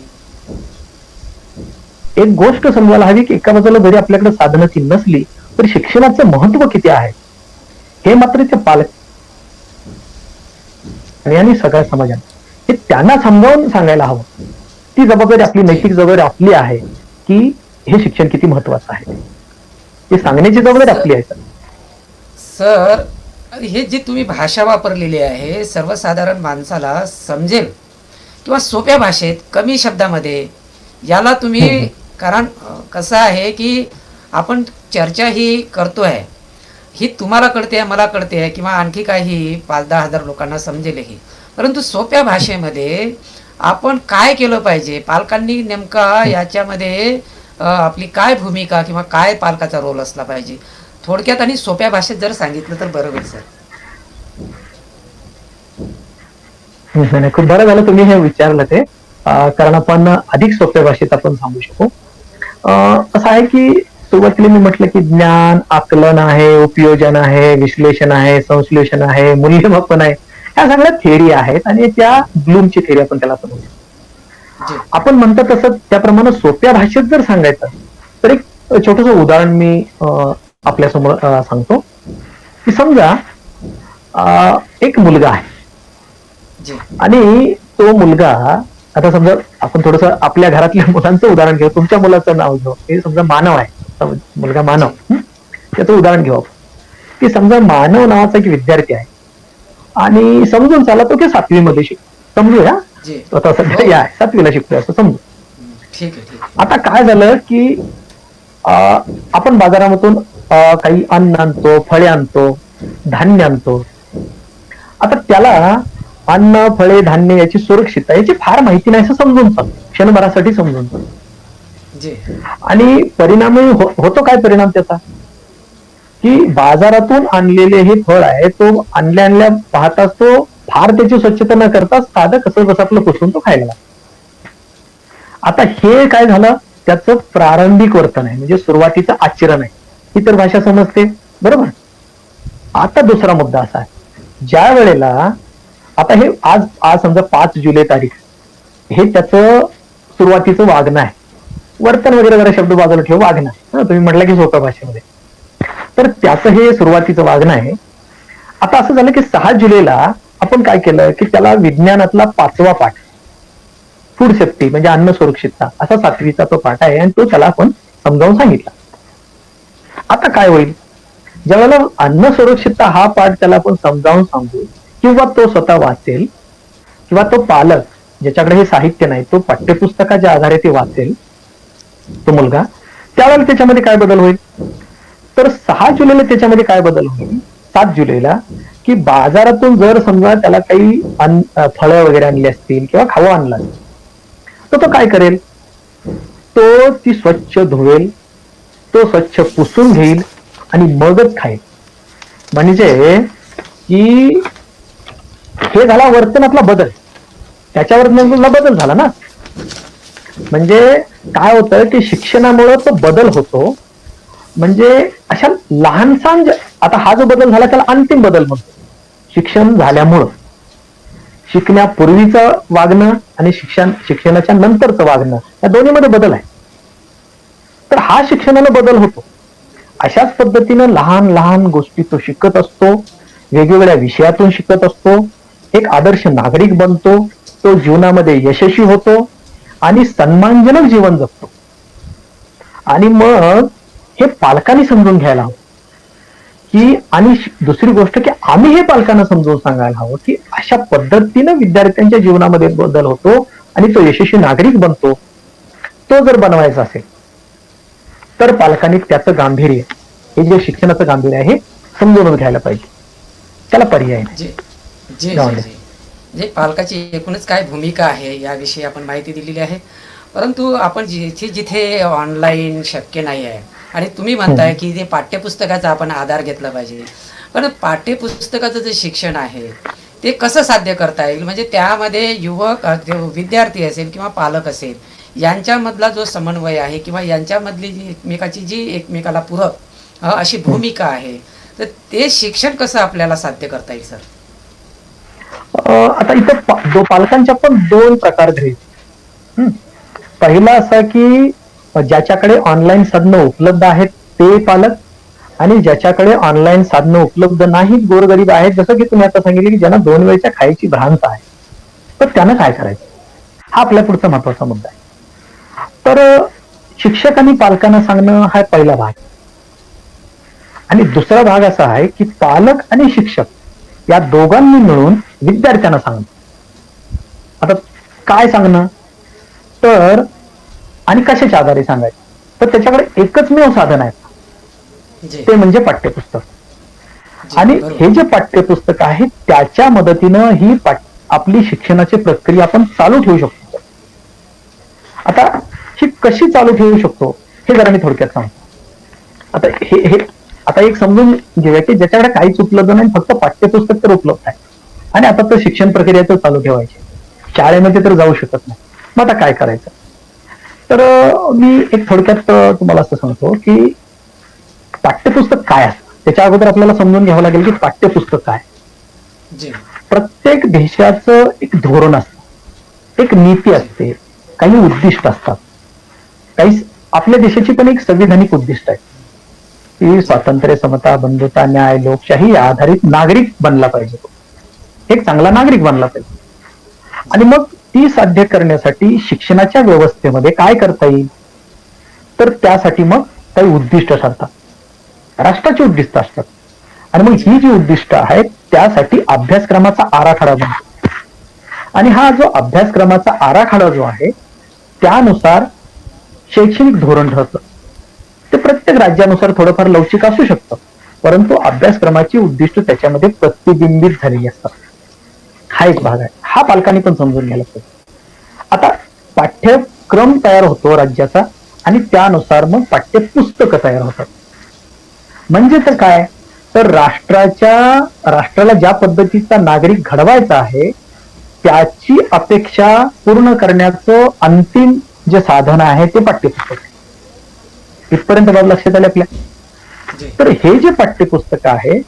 एक गोष्ट समजायला हवी की एका बाजूला जरी आपल्याकडे साधनाची नसली तरी शिक्षणाचं महत्व किती आहे हे मात्र त्या पालक आणि सगळ्या समाजाने हे त्यांना समजावून सांगायला हवं. ती जबाबदारी आपली, नैतिक जबाबदारी आपली आहे की हे शिक्षण किती महत्वाचं आहे, हे सांगण्याची जबाबदारी आपली आहे. सर, हे जी तुम्ही भाषा वापरलेली आहे सर्वसाधारण माणसाला समजेल किंवा सोप्या भाषेत कमी शब्दामध्ये, याला तुम्ही, कारण कसं आहे की आपण चर्चा ही करतोय, ही तुम्हाला कळते, मला कळते, किंवा आणखी काही 5-10 हजार लोकांना समजेलही, परंतु सोप्या भाषेमध्ये आपण काय केलं पाहिजे, पालकांनी नेमका याच्यामध्ये आपली काय भूमिका किंवा काय पालकाचा रोल असला पाहिजे, थोडक्यात आणि सोप्या भाषेत जर सांगितलं तर बरं होईल सर. खूप बरं झालं तुम्ही हे विचारलं ते, कारण आपण अधिक सोप्या भाषेत आपण सांगू शकू. असं आहे की सुरुवातीला मी म्हटलं की ज्ञान, आकलन आहे, उपयोजन आहे, विश्लेषण आहे, संश्लेषण आहे, मूल्यमापन आहे, ह्या सगळ्या थेअरी आहेत आणि त्या ब्लूमची थेअरी आपण त्याला बनवू. आपण म्हणतो तसं त्याप्रमाणे सोप्या भाषेत जर सांगायचं तर एक छोटस उदाहरण मी आपल्यासमोर सांगतो की समजा एक मुलगा आहे आणि तो मुलगा, आता समजा आपण थोडस आपल्या घरातल्या मुलांचं उदाहरण घेऊ, तुमच्या मुलाचं नाव घेऊ, हे समजा मानव आहे, मुलगा मानव, त्याचं उदाहरण घेऊ आपण की समजा मानव नावाचा एक विद्यार्थी आहे आणि समजून चाला तो की 7वी मध्ये शिकतो, समजूया आता सध्या या 7वीला शिकतोय असं समजू. आता काय झालं की आपण बाजारामधून काही अन्न आणतो, फळे आणतो, धान्य आणतो. आता त्याला अन्न, फळे, धान्य याची सुरक्षितता याची फार माहिती नाही असं समजून चालतो, क्षणभरासाठी समजून चालतो. आणि परिणामी होतो काय परिणाम त्याचा की बाजारातून आणलेले हे फळ आहे, तो आणल्या पाहताच तो फार त्याची स्वच्छता न करता साधं कसं बस आपलं पुसून तो खायला लागतो. आता हे काय झालं, त्याचं प्रारंभिक वर्तन आहे, म्हणजे सुरुवातीचं आचरण आहे. ही तर भाषा समजते बरोबर. आता दुसरा मुद्दा असा आहे, ज्या वेळेला आता हे आज समजा 5 जुलै तारीख, हे त्याचं सुरुवातीचं वागणं आहे, वर्तन वगैरे जरा शब्द बाजूला ठेव, वागणं तुम्ही म्हटलं की सोप्या भाषेमध्ये, तर त्याचं हे सुरुवातीचं वागणं आहे. आता असं झालं की 6 जुलैला आपण काय केलं की त्याला विज्ञानातला 5वा पाठ, फूड सेफ्टी म्हणजे अन्न सुरक्षितता, असा 7वीचा तो पाठ आहे आणि तो त्याला आपण समजावून सांगितला. आता काय होईल, ज्यावेळेला अन्न सुरक्षितता हा पाठ त्याला आपण समजावून सांगू, किंवा तो स्वतः वाचेल, किंवा तो पालक ज्याच्याकडे हे साहित्य नाही तो पाठ्यपुस्तकाच्या आधारे ते वाचेल, तो मुलगा, त्यावेळेला त्याच्यामध्ये काय बदल होईल? तर 6 जुलैला त्याच्यामध्ये काय बदल होईल? 7 जुलैला की बाजारातून जर समजा त्याला काही फळं वगैरे आणली असतील किंवा खावं आणला असेल, तर तो काय करेल? तो ती स्वच्छ धुवेल, तो स्वच्छ पुसून घेईल आणि मगच खाईल. म्हणजे की हे झाला वर्तनातला बदल, त्याच्यावर बदल झाला ना. म्हणजे काय होतं की शिक्षणामुळे तो बदल होतो. म्हणजे अशा लहानसा आता हा जो बदल झाला त्याला अंतिम बदल म्हणतो. शिक्षण झाल्यामुळं, शिकण्यापूर्वीचं वागणं आणि शिक्षणाच्या नंतरचं वागणं या दोन्हीमध्ये बदल आहे. तर हा शिक्षणाला बदल होतो. अशाच पद्धतीनं लहान लहान गोष्टी तो शिकत असतो, वेगवेगळ्या विषयातून शिकत असतो, एक आदर्श नागरिक बनतो, तो जीवनामध्ये यशस्वी होतो आणि सन्मानजनक जीवन जगतो. आणि मग हे पालकांनी समजून घ्यायला हवं की, आणि दुसरी गोष्ट की आम्ही हे पालकांना समजून सांगायला हवं की अशा पद्धतीनं विद्यार्थ्यांच्या जीवनामध्ये बदल होतो आणि तो यशस्वी नागरिक बनतो. तो जर बनवायचा असेल तर पालकांनी त्याचं गांभीर्य, हे जे शिक्षणाचं गांभीर्य आहे, समजून घ्यायला पाहिजे. त्याला पर्याय नाही. जी जी जी जी जे पालकाची एकूणच काय भूमिका आहे याविषयी आपण माहिती दिलेली आहे. परंतु आपण जिथे जिथे ऑनलाईन शक्य नाही आहे आणि तुम्ही म्हणताय की ते पाठ्यपुस्तकाचा आपण आधार घेतला पाहिजे, पण पाठ्यपुस्तकाचं जे शिक्षण आहे ते कसं साध्य करता येईल? म्हणजे त्यामध्ये युवक, विद्यार्थी असेल किंवा पालक असेल, यांच्यामधला जो समन्वय आहे किंवा यांच्यामधली जी एकमेकाला पूरक अशी भूमिका आहे, तर ते शिक्षण कसं आपल्याला साध्य करता येईल सर? आता इथं पालकांच्या पण 2 प्रकार घ्यायचे. पहिला असा की ज्याच्याकडे ऑनलाईन साधनं उपलब्ध आहेत ते पालक, आणि ज्याच्याकडे ऑनलाईन साधनं उपलब्ध नाहीत, गोरगरीब आहेत, जसं की तुम्ही आता सांगितले की ज्यांना 2 वेळच्या खायची भ्रांत आहे, तर त्यानं काय करायचं? हा आपल्या पुढचा महत्वाचा मुद्दा आहे. तर शिक्षकांनी पालकांना सांगणं हा पहिला भाग, आणि दुसरा भाग असा आहे की पालक आणि शिक्षक या दोघांनी मिळून विद्यार्थ्यांना सांगणं. आता काय सांगणं तर, आणि कशाच्या आधारे सांगायचं, तर त्याच्याकडे एकच साधन आहे, ते म्हणजे पाठ्यपुस्तक. आणि हे जे पाठ्यपुस्तक आहे त्याच्या मदतीनं ही आपली शिक्षणाची प्रक्रिया आपण चालू ठेवू शकतो. आता ही कशी चालू ठेवू शकतो हे जरा मी थोडक्यात सांगतो. आता हे आता एक समजून घेऊया की ज्याच्याकडे काहीच उपलब्ध नाही, फक्त पाठ्यपुस्तक तर उपलब्ध आहे, आणि आता तर शिक्षण प्रक्रिया तर चालू ठेवायची, शाळेमध्ये तर जाऊ शकत नाही. मग आता काय करायचं? तर मी एक थोडक्यात तुम्हाला असं सांगतो की पाठ्यपुस्तक काय असतं त्याच्या अगोदर आपल्याला समजून घ्यावं लागेल की पाठ्यपुस्तक काय. प्रत्येक देशाचं एक धोरण असतं, एक नीती असते, काही उद्दिष्ट असतात. काही आपल्या देशाची पण एक संविधानिक उद्दिष्ट आहे की स्वातंत्र्य, समता, बंधुता, न्याय, लोकशाही या आधारित नागरिक बनला पाहिजे, एक चांगला नागरिक बनला पाहिजे. आणि मग ती साध्य करण्यासाठी शिक्षणाच्या व्यवस्थेमध्ये काय करता येईल, तर त्यासाठी मग काही उद्दिष्ट ठरतात, राष्ट्राची उद्दिष्ट असतात. आणि मग ही जी उद्दिष्ट आहेत त्यासाठी अभ्यासक्रमाचा आराखडा बनतो. आणि हा जो अभ्यासक्रमाचा आराखडा जो आहे त्यानुसार शैक्षणिक धोरण ठरतं. ते प्रत्येक राज्यानुसार थोडंफार लवचिक असू शकतं, परंतु अभ्यासक्रमाची उद्दिष्ट त्याच्यामध्ये प्रतिबिंबित झालेली असतात. हा एक भाग आहे, हा पालकांनी पण समजून घ्यायला पाहिजे. आता पाठ्यक्रम तयार होतो राज्याचा, आणि त्यानुसार मग पाठ्यपुस्तकं तयार होतात. म्हणजे तर काय, तर राष्ट्राला ज्या पद्धतीचा नागरिक घडवायचा आहे त्याची अपेक्षा पूर्ण करण्याचं अंतिम जे साधन आहे ते पाठ्यपुस्तक आहे. इथपर्यंत बाब लक्षात आले आपल्या? तर हे जे पाठ्यपुस्तक आहे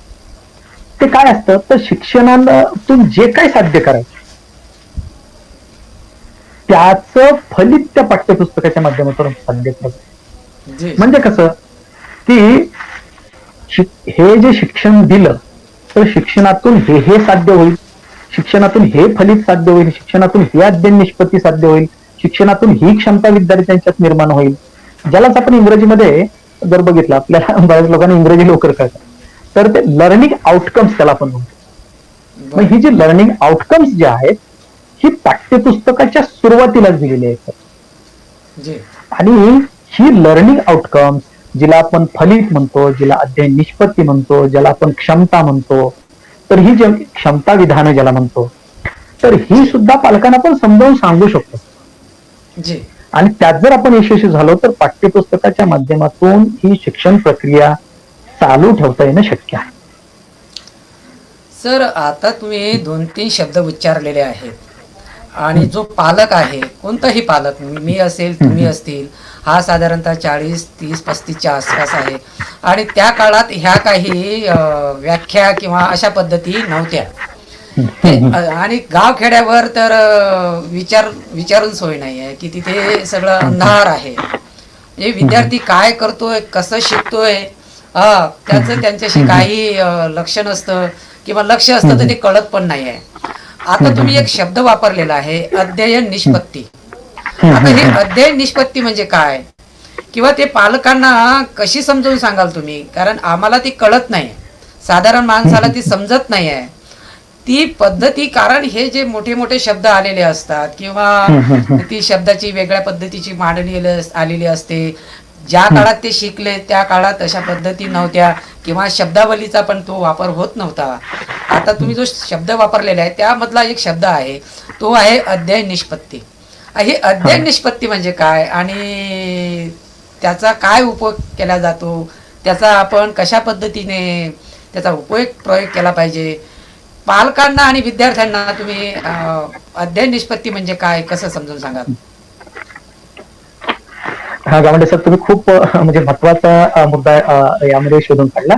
ते काय असतं, तर शिक्षणातून जे काही साध्य करायचं त्याचं फलित त्या पाठ्यपुस्तकाच्या माध्यमातून साध्य करायचं. म्हणजे कसं की हे जे शिक्षण दिलं तर शिक्षणातून हे साध्य होईल, शिक्षणातून हे फलित साध्य होईल, शिक्षणातून हे अध्ययन निष्पत्ती साध्य होईल, शिक्षणातून ही क्षमता विद्यार्थ्यांच्यात निर्माण होईल. ज्यालाच आपण इंग्रजीमध्ये जर बघितलं, आपल्याला बऱ्याच लोकांना इंग्रजी लवकर कळतं, तर ते लर्निंग आउटकम्स त्याला आपण म्हणतो. मग ही जी लर्निंग आउटकम्स जे आहेत ही पाठ्यपुस्तकाच्या सुरुवातीलाच दिलेली आहेत. जी आणि ही लर्निंग आउटकम्स जिला आपण फलित म्हणतो, जिला अध्ययन निष्पत्ती म्हणतो, ज्याला आपण क्षमता म्हणतो, तर ही जे क्षमता विधानं ज्याला म्हणतो, तर ही जी सुद्धा पालकांना आपण समजावून सांगू शकतो. जी आणि त्यात जर आपण यशस्वी झालो तर पाठ्यपुस्तकाच्या माध्यमातून ही शिक्षण प्रक्रिया चालू ठेवता येणं शक्य आहे. सर, आता तुम्ही 2-3 शब्द उच्चारलेले आहेत आणि जो पालक आहे, कोणताही पालक, मी असेल, तुम्ही असतील, हा साधारणतः 40, 30, 35च्या आसपास आहे आणि त्या काळात ह्या काही व्याख्या किंवा अशा पद्धती नव्हत्या. आणि गावखेड्यावर तर विचारून सोय नाही आहे की तिथे सगळं अंधार आहे. हे विद्यार्थी काय करतोय, कसं शिकतोय, त्याचं त्यांच्याशी काही लक्ष नसतं किंवा लक्ष असतं तर ते कळत पण नाही आहे. आता तुम्ही एक शब्द वापरलेला आहे, अध्ययन निष्पत्ती. आता हे अध्ययन निष्पत्ती म्हणजे काय किंवा ते पालकांना कशी समजावून सांगाल तुम्ही? कारण आम्हाला ती कळत नाही, साधारण माणसाला ती समजत नाही आहे ती पद्धती. कारण हे जे मोठे मोठे शब्द आलेले असतात किंवा ती शब्दाची वेगळ्या पद्धतीची मांडणी आलेली असते. ज्या काळात ते शिकले त्या काळात अशा पद्धती नव्हत्या किंवा शब्दावलीचा पण तो वापर होत नव्हता. आता तुम्ही जो शब्द वापरलेला आहे त्यामधला एक शब्द आहे, तो आहे अध्ययन निष्पत्ती. ही अध्ययन निष्पत्ती म्हणजे काय आणि त्याचा काय उपयोग केला जातो, त्याचा आपण कशा पद्धतीने त्याचा प्रयोग केला पाहिजे, पालकांना आणि विद्यार्थ्यांना तुम्ही अध्ययन निष्पत्ती म्हणजे काय कसं समजून सांगाल? हा गावंडे सर, तुम्ही खूप म्हणजे महत्वाचा मुद्दा यामध्ये शोधून काढला.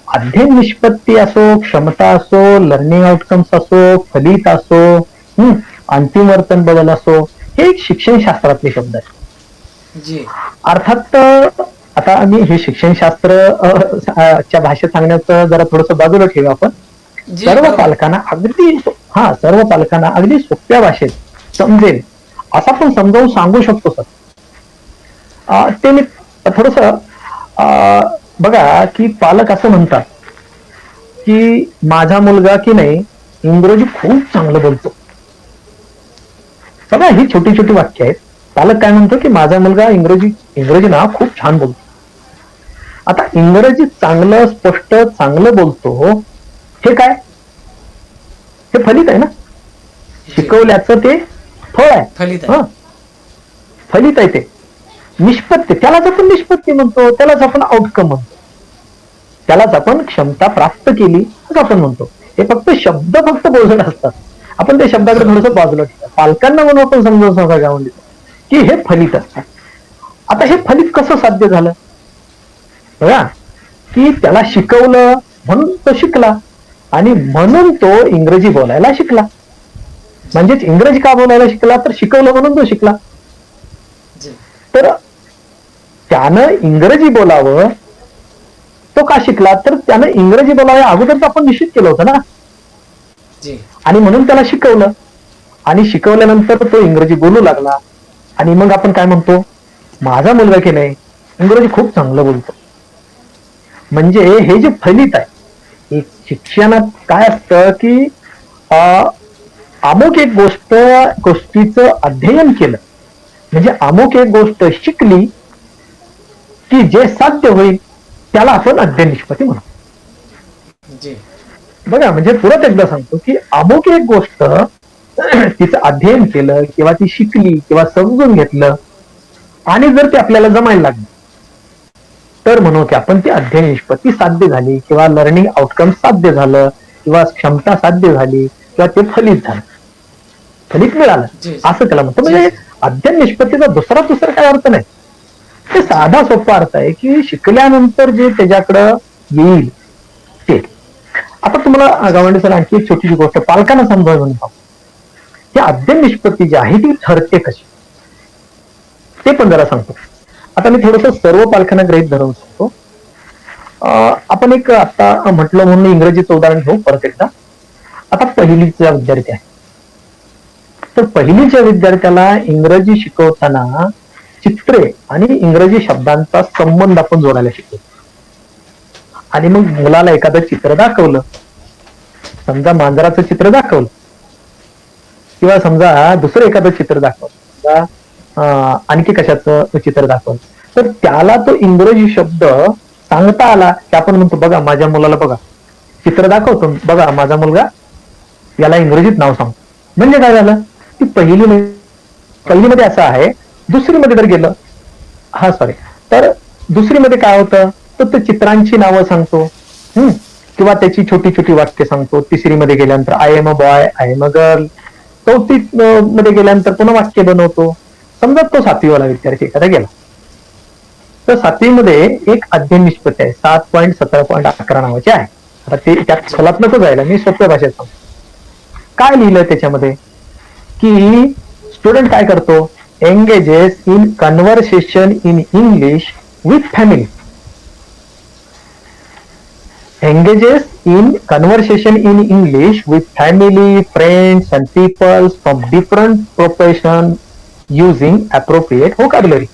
अध्ययन निष्पत्ती असो, क्षमता असो, लर्निंग आउटकम्स असो, फलित असो, अंतिम वर्तन बदल असो, हे शिक्षणशास्त्रातले शब्द आहेत. जी अर्थात आता आम्ही हे शिक्षणशास्त्र च्या भाषेत सांगण्याचं जरा थोडस बाजूला ठेवू आपण. सर्व पालकांना अगदी सोप्या भाषेत समजेल असं आपण समजावून सांगू शकतो सर. ते मी थोडस बघा की पालक असं म्हणतात की माझा मुलगा की नाही इंग्रजी खूप चांगलं बोलतो. बघा, ही छोटी छोटी वाक्य आहेत. पालक काय म्हणतो की माझा मुलगा इंग्रजी ना खूप छान बोलतो. आता इंग्रजी चांगलं, स्पष्ट, चांगलं बोलतो हे काय? हे फलित आहे ना, शिकवल्याचं ते फळ आहे. फलित आहे ते. निष्पत्ती, त्यालाच आपण निष्पत्ती म्हणतो, त्यालाच आपण आउटकम म्हणतो, त्यालाच आपण क्षमता प्राप्त केली असं आपण म्हणतो. हे फक्त बोलत असतात. आपण त्या शब्दाकडे थोडंसं बाजूला ठेवतो. पालकांना म्हणून आपण समजावून सांगा की हे फलित असतात. आता हे फलित कसं साध्य झालं बघा, की त्याला शिकवलं म्हणून तो शिकला आणि म्हणून तो इंग्रजी बोलायला शिकला. म्हणजेच इंग्रजी का बोलायला शिकला तर शिकवलं म्हणून तो शिकला. तर त्यानं इंग्रजी बोलावं, तो का शिकला तर त्यानं इंग्रजी बोलावं अगोदर आपण निश्चित केलं होतं ना, आणि म्हणून त्याला शिकवलं आणि शिकवल्यानंतर तो इंग्रजी बोलू लागला. आणि मग आपण काय म्हणतो, माझा मुलगा की नाही इंग्रजी खूप चांगलं बोलतो. म्हणजे हे जे फलित आहे, एक शिक्षणात काय असतं की अमुक एक गोष्टीचं अध्ययन केलं म्हणजे अमुक एक गोष्ट शिकली की जे साध्य होईल त्याला आपण अध्ययन निष्पत्ती म्हणतो. बघा, म्हणजे परत एकदा सांगतो की अमुक एक गोष्ट तिचं अध्ययन केलं किंवा ती शिकली किंवा समजून घेतलं आणि जर ते आपल्याला जमायला लागलं तर म्हणू की आपण ती अध्ययन निष्पत्ती साध्य झाली किंवा लर्निंग आउटकम साध्य झालं किंवा क्षमता साध्य झाली किंवा ते फलित मिळालं असं त्याला म्हणतो. म्हणजे अध्ययन निष्पत्तीचा दुसरा काय अर्थ नाही, ते साधा सोपा अर्थ आहे की शिकल्यानंतर जे त्याच्याकडं येईल ते. आता तुम्हाला गावंडे सर आणखी एक छोटीशी गोष्ट पालकांना समजावून म्हणून सांगतो की अध्ययन निष्पत्ती जी आहे ती ठरते कशी ते पण जरा सांगतो. आता मी थोडस सर्व पालकांना गृहीत धरून सांगतो. आपण एक आता म्हटलं म्हणून इंग्रजीचं उदाहरण घेऊ परत एकदा. आता पहिलीचा विद्यार्थी आहे, तर पहिलीच्या विद्यार्थ्याला इंग्रजी शिकवताना चित्रे आणि इंग्रजी शब्दांचा संबंध आपण जोडायला शिकतो. आणि मग मुलाला एखादं चित्र दाखवलं समजा मांजराचं चित्र दाखवलं किंवा समजा दुसरं एखादं चित्र दाखवलं, समजा आणखी कशाचं चित्र दाखवलं, तर त्याला तो इंग्रजी शब्द सांगता आला की आपण म्हणतो बघा माझ्या मुलाला बघा, चित्र दाखवतो बघा माझा मुलगा याला इंग्रजीत नाव सांगतो. म्हणजे काय झालं की पहिलीमध्ये असं आहे, दुसरीमध्ये जर गेलं, हा सॉरी, तर दुसरीमध्ये काय होतं, तर तो चित्रांची नावं सांगतो किंवा त्याची छोटी छोटी वाक्य सांगतो. तिसरीमध्ये गेल्यानंतर I am a boy, I am a girl. चौथी मध्ये गेल्यानंतर पुन्हा वाक्य बनवतो. समजा तो 7वीवाला विद्यार्थी एखादा गेला, तर 7वीमध्ये एक अध्ययन निष्पत्ती आहे 7.17.11 नावाची आहे. आता ते त्यात खोलात नको जायला, मी सोप्या भाषेत सांगतो. काय लिहिलंय त्याच्यामध्ये की स्टुडंट काय करतो, engages in conversation in English with family. engages in conversation in English with family, friends and people from different profession using appropriate vocabulary.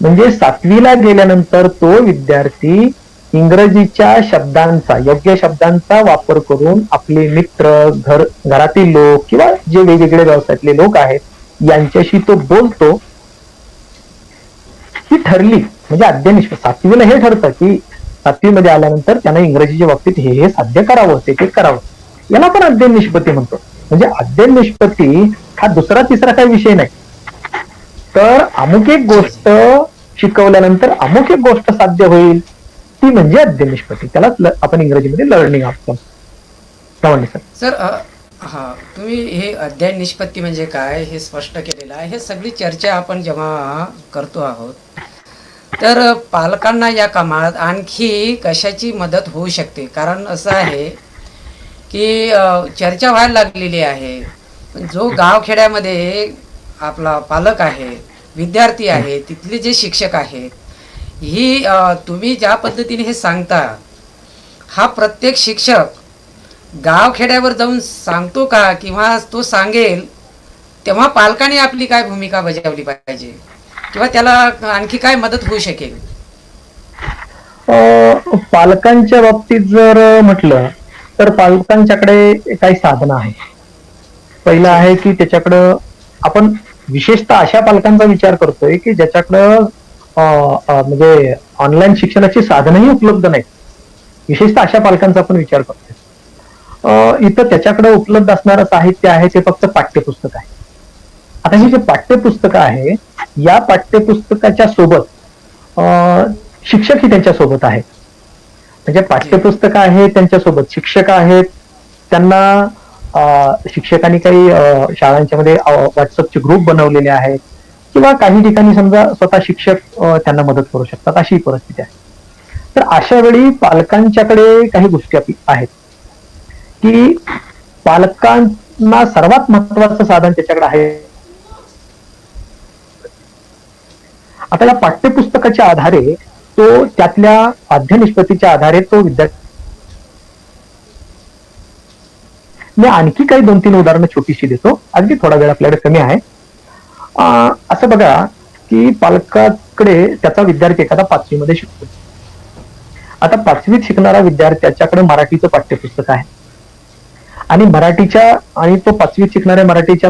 म्हणजे 7वीला गेल्यानंतर तो विद्यार्थी इंग्रजीच्या शब्दांचा, योग्य शब्दांचा वापर करून आपले मित्र, घरातील लोक किंवा जे वेगवेगळे व्यवसायातले लोक आहेत यांच्याशी तो बोलतो. ही ठरली म्हणजे अध्ययन 7वीला हे ठरतं की 7वीमध्ये आल्यानंतर त्यांना इंग्रजीच्या बाबतीत हे साध्य करावं, ते करावं. याला पण अध्ययन निष्पत्ती म्हणतो. म्हणजे अध्ययन निष्पत्ती हा दुसरा तिसरा काही विषय नाही, तर अमुक एक गोष्ट शिकवल्यानंतर अमुक एक गोष्ट साध्य होईल, ती म्हणजे अध्ययन निष्पत्ती. त्याला आपण इंग्रजीमध्ये लर्निंग आउटकम. सर हा, तुम्ही हे अध्ययन निष्पत्ती म्हणजे काय हे स्पष्ट केलेलं आहे. हे सगळी चर्चा आपण जेव्हा करतो आहोत, तर पालकांना या कामात आणखी कशाची मदत होऊ शकते? कारण असं आहे की चर्चा व्हायला लागलेली आहे. जो गावखेड्यामध्ये आपला पालक आहे, विद्यार्थी आहे, तिथले जे शिक्षक आहेत, ही तुम्ही ज्या पद्धतीने हे सांगता, हा प्रत्येक शिक्षक गावखेड्यावर जाऊन सांगतो का, किंवा तो सांगेल तेव्हा पालकांनी आपली काय भूमिका बजावली पाहिजे, किंवा त्याला आणखी काय मदत होऊ शकेल? पालकांच्या बाबतीत जर म्हटलं तर पालकांच्याकडे काही साधनं आहे. पहिलं आहे की त्याच्याकडं आपण विशेषतः अशा पालकांचा विचार करतोय की ज्याच्याकडं म्हणजे ऑनलाईन शिक्षणाची साधनही उपलब्ध नाहीत. विशेषतः अशा पालकांचा आपण विचार करतोय. इथं त्याच्याकडे उपलब्ध असणारं साहित्य आहे ते फक्त पाठ्यपुस्तक आहे. आता हे जे पाठ्यपुस्तक आहे, या पाठ्यपुस्तकाच्या सोबत शिक्षकही त्यांच्या सोबत आहेत. म्हणजे पाठ्यपुस्तक आहे त्यांच्यासोबत शिक्षक आहेत. त्यांना शिक्षकांनी काही शाळांच्या मध्ये व्हॉट्सअपचे ग्रुप बनवलेले आहेत किंवा काही ठिकाणी समजा स्वतः शिक्षक त्यांना मदत करू शकतात, अशी परिस्थिती आहे. तर अशा वेळी पालकांच्याकडे काही गोष्टी आहेत की पालकांना सर्वात महत्वाचं साधन त्याच्याकडे आहे. आता या पाठ्यपुस्तकाच्या आधारे तो त्यातल्या अध्ययन निष्पत्तीच्या आधारे तो विद्यार्थी. मी आणखी काही 2-3 उदाहरणं छोटीशी देतो, अगदी थोडा वेळ आपल्याकडे कमी आहे. असं बघा की पालकाकडे त्याचा विद्यार्थी एखादा 5वीमध्ये शिकतो. आता 5वीत शिकणारा विद्यार्थ्याच्याकडे मराठीचं पाठ्यपुस्तक आहे आणि तो 5वीत शिकणाऱ्या मराठीच्या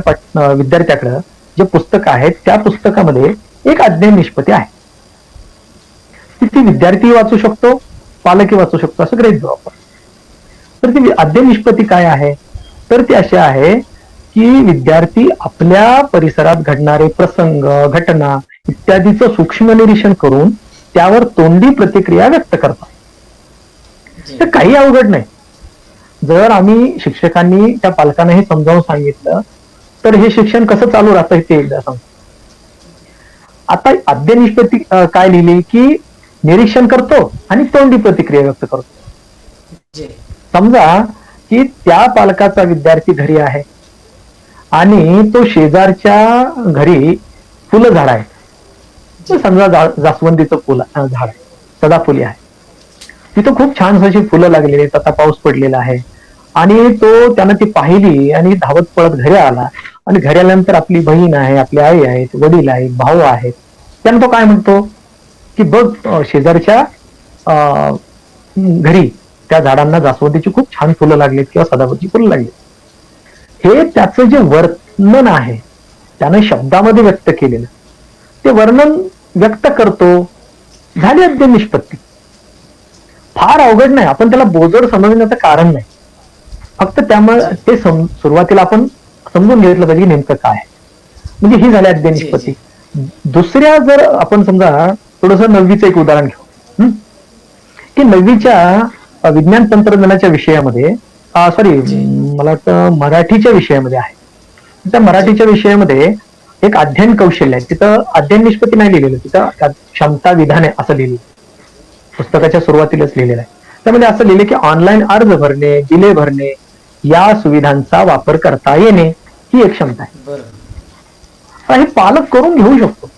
विद्यार्थ्याकडे जे पुस्तक आहे त्या पुस्तकामध्ये एक अध्ययन निष्पत्ती आहे. ती विद्यार्थी वाचू शकतो, पालकही वाचू शकतो, असं गृहीत धरू आपण. तर ती अध्ययन निष्पत्ती काय आहे, तर ती अशी आहे की विद्यार्थी आपल्या परिसरात घडणारे प्रसंग, घटना इत्यादीचं सूक्ष्म निरीक्षण करून त्यावर तोंडी प्रतिक्रिया व्यक्त करतात. तर काही अवघड नाही. जर आम्ही शिक्षकांनी त्या पालकांना हे समजावून सांगितलं तर हे शिक्षण कसं चालू राहतं ते एकदा सांगतो. आता अध्ययन निष्पत्ती काय लिहिली की निरीक्षण करतो आणि तोंडी प्रतिक्रिया व्यक्त करतो. समजा की त्या पालकाचा विद्यार्थी घरी आहे आणि तो शेजारच्या घरी फुलं झाड आहे. समजा जास्वंदीचं झाड आहे, सदाफुली आहे. तिथं खूप छान अशी फुलं लागलेली आहेत, आता पाऊस पडलेला आहे आणि तो त्यानं ती पाहिली आणि धावत पळत घरी आला आणि घरी आल्यानंतर आपली बहीण आहे, आपली आई आहेत, वडील आहेत, भाऊ आहेत. त्यानं तो काय म्हणतो की बघ शेजारच्या घरी त्या झाडांना जास्वंदीची खूप छान फुलं लागलीत किंवा सदाफुलीची फुलं लागली. हे त्याचं जे वर्णन आहे, त्यानं शब्दामध्ये व्यक्त केलेलं ते वर्णन व्यक्त करतो, झाली अद्य निष्पत्ती. फार अवघड नाही, आपण त्याला बोजड समजण्याचं कारण नाही. फक्त त्यामुळे ते सुरुवातीला आपण समजून घेतलं पाहिजे नेमकं काय आहे. म्हणजे ही झाली अद्य निष्पत्ती. दुसऱ्या जर आपण समजा थोडस 9वीचं एक उदाहरण घेऊ, की 9वीच्या विज्ञान तंत्रज्ञानाच्या विषयामध्ये सॉरी मला वाटतं मराठीच्या विषयामध्ये आहे. त्या मराठीच्या विषयामध्ये एक अध्ययन कौशल्य आहे, तिथं अध्ययन निष्पत्ती नाही लिहिलेलं, तिथं क्षमता विधाने असं लिहिलं, पुस्तकाच्या सुरुवातीलाच लिहिलेलं आहे. त्यामध्ये असं लिहिलं की ऑनलाईन अर्ज भरणे, बिले भरणे या सुविधांचा वापर करता येणे ही एक क्षमता आहे. हे पालक करून घेऊ शकतो,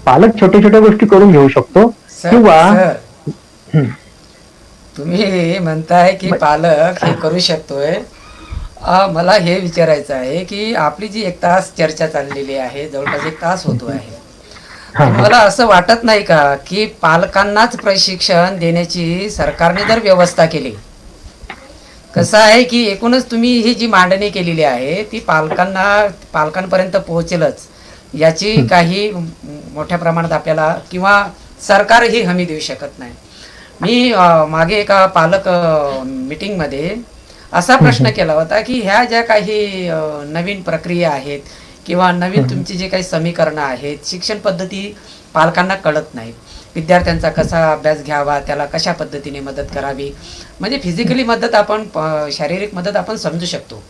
पालक छोट्या छोट्या गोष्टी करून घेऊ शकतो. किंवा तुम्ही म्हणताय की पालक हे करू शकतोय, मला हे विचारायचं आहे की आपली जी 1 तास चर्चा चाललेली आहे, जवळपास 1 तास होतो आहे, मला असं वाटत नाही का की पालकांनाच प्रशिक्षण देण्याची सरकारने जर व्यवस्था केली, कसं आहे की एकूणच तुम्ही ही जी मांडणी केलेली आहे ती पालकांपर्यंत पोहोचेलच याची काही मोठ्या प्रमाणात आपल्याला किंवा सरकारही हमी देऊ शकत नाही. मी मागे एका पालक मीटिंगमध्ये असा प्रश्न केला होता की ह्या ज्या काही नवीन प्रक्रिया आहेत किंवा नवीन तुमची जे काही समीकरणं आहेत, शिक्षण पद्धती पालकांना कळत नाहीत. विद्यार्थ्यांचा कसा अभ्यास घ्यावा, त्याला कशा पद्धतीने मदत करावी, म्हणजे फिजिकली मदत आपण, शारीरिक मदत आपण समजू शकतो,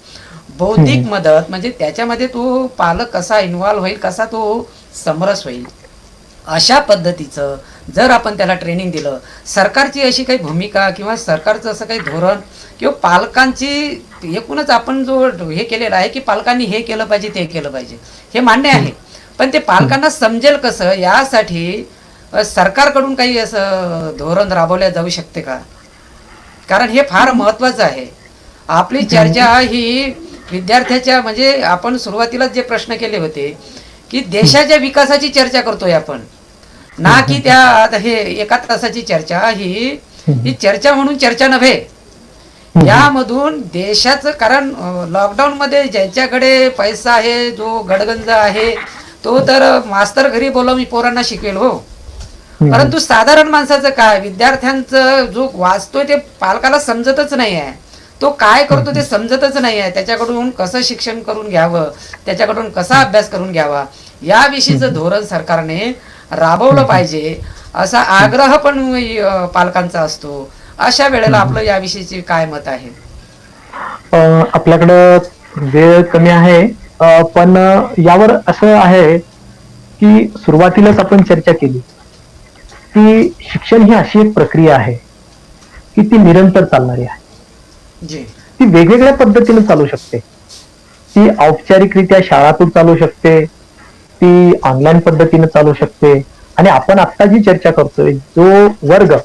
बौद्धिक मदत म्हणजे त्याच्यामध्ये तो पालक कसा इन्व्हॉल्व्ह होईल, कसा तो समरस होईल, अशा पद्धतीचं जर आपण त्याला ट्रेनिंग दिलं, सरकारची अशी काही भूमिका किंवा सरकारचं असं काही धोरण किंवा पालकांची एकूणच आपण जो हे केलेलं आहे की पालकांनी हे केलं पाहिजे, ते केलं पाहिजे, हे मान्य आहे, पण ते पालकांना समजेल कसं, यासाठी सरकारकडून काही असं धोरण राबवल्या जाऊ शकते का? कारण हे फार महत्त्वाचं आहे. आपली चर्चा ही विद्यार्थ्याच्या, म्हणजे आपण सुरुवातीलाच जे प्रश्न केले होते की देशाच्या विकासाची चर्चा करतोय आपण, ना की त्या आता हे 1 तासाची चर्चा ही चर्चा म्हणून चर्चा नव्हे. यामधून देशाचं, कारण लॉकडाऊन मध्ये ज्याच्याकडे पैसा आहे, जो गडगंज आहे, तो तर मास्तर घरी बोलावून पोरांना शिकवेल हो, परंतु साधारण माणसाचं काय, विद्यार्थ्यांचं जो वाचतोय ते पालकाला समजतच नाही आहे, तो काय करतो ते समजतच नाही आहे, त्याच्याकडून कसं शिक्षण करून घ्यावं, त्याच्याकडून कसा अभ्यास करून घ्यावा, याविषयीचं धोरण सरकारने राबवलं पाहिजे असा आग्रह पण पालकांचा असतो. अशा वेळेला आपलं याविषयीचे काय मत आहे? आपल्याकडं वेळ कमी आहे, पण यावर असं आहे की सुरुवातीलाच आपण चर्चा केली की शिक्षण ही अशी एक प्रक्रिया आहे की ती निरंतर चालणारी आहे. ती वेगवेगळ्या पद्धतीने चालू शकते. ती औपचारिकरित्या शाळातून चालू शकते, ती ऑनलाईन पद्धतीने चालू शकते, आणि आपण आता जी चर्चा करतोय, जो वर्ग,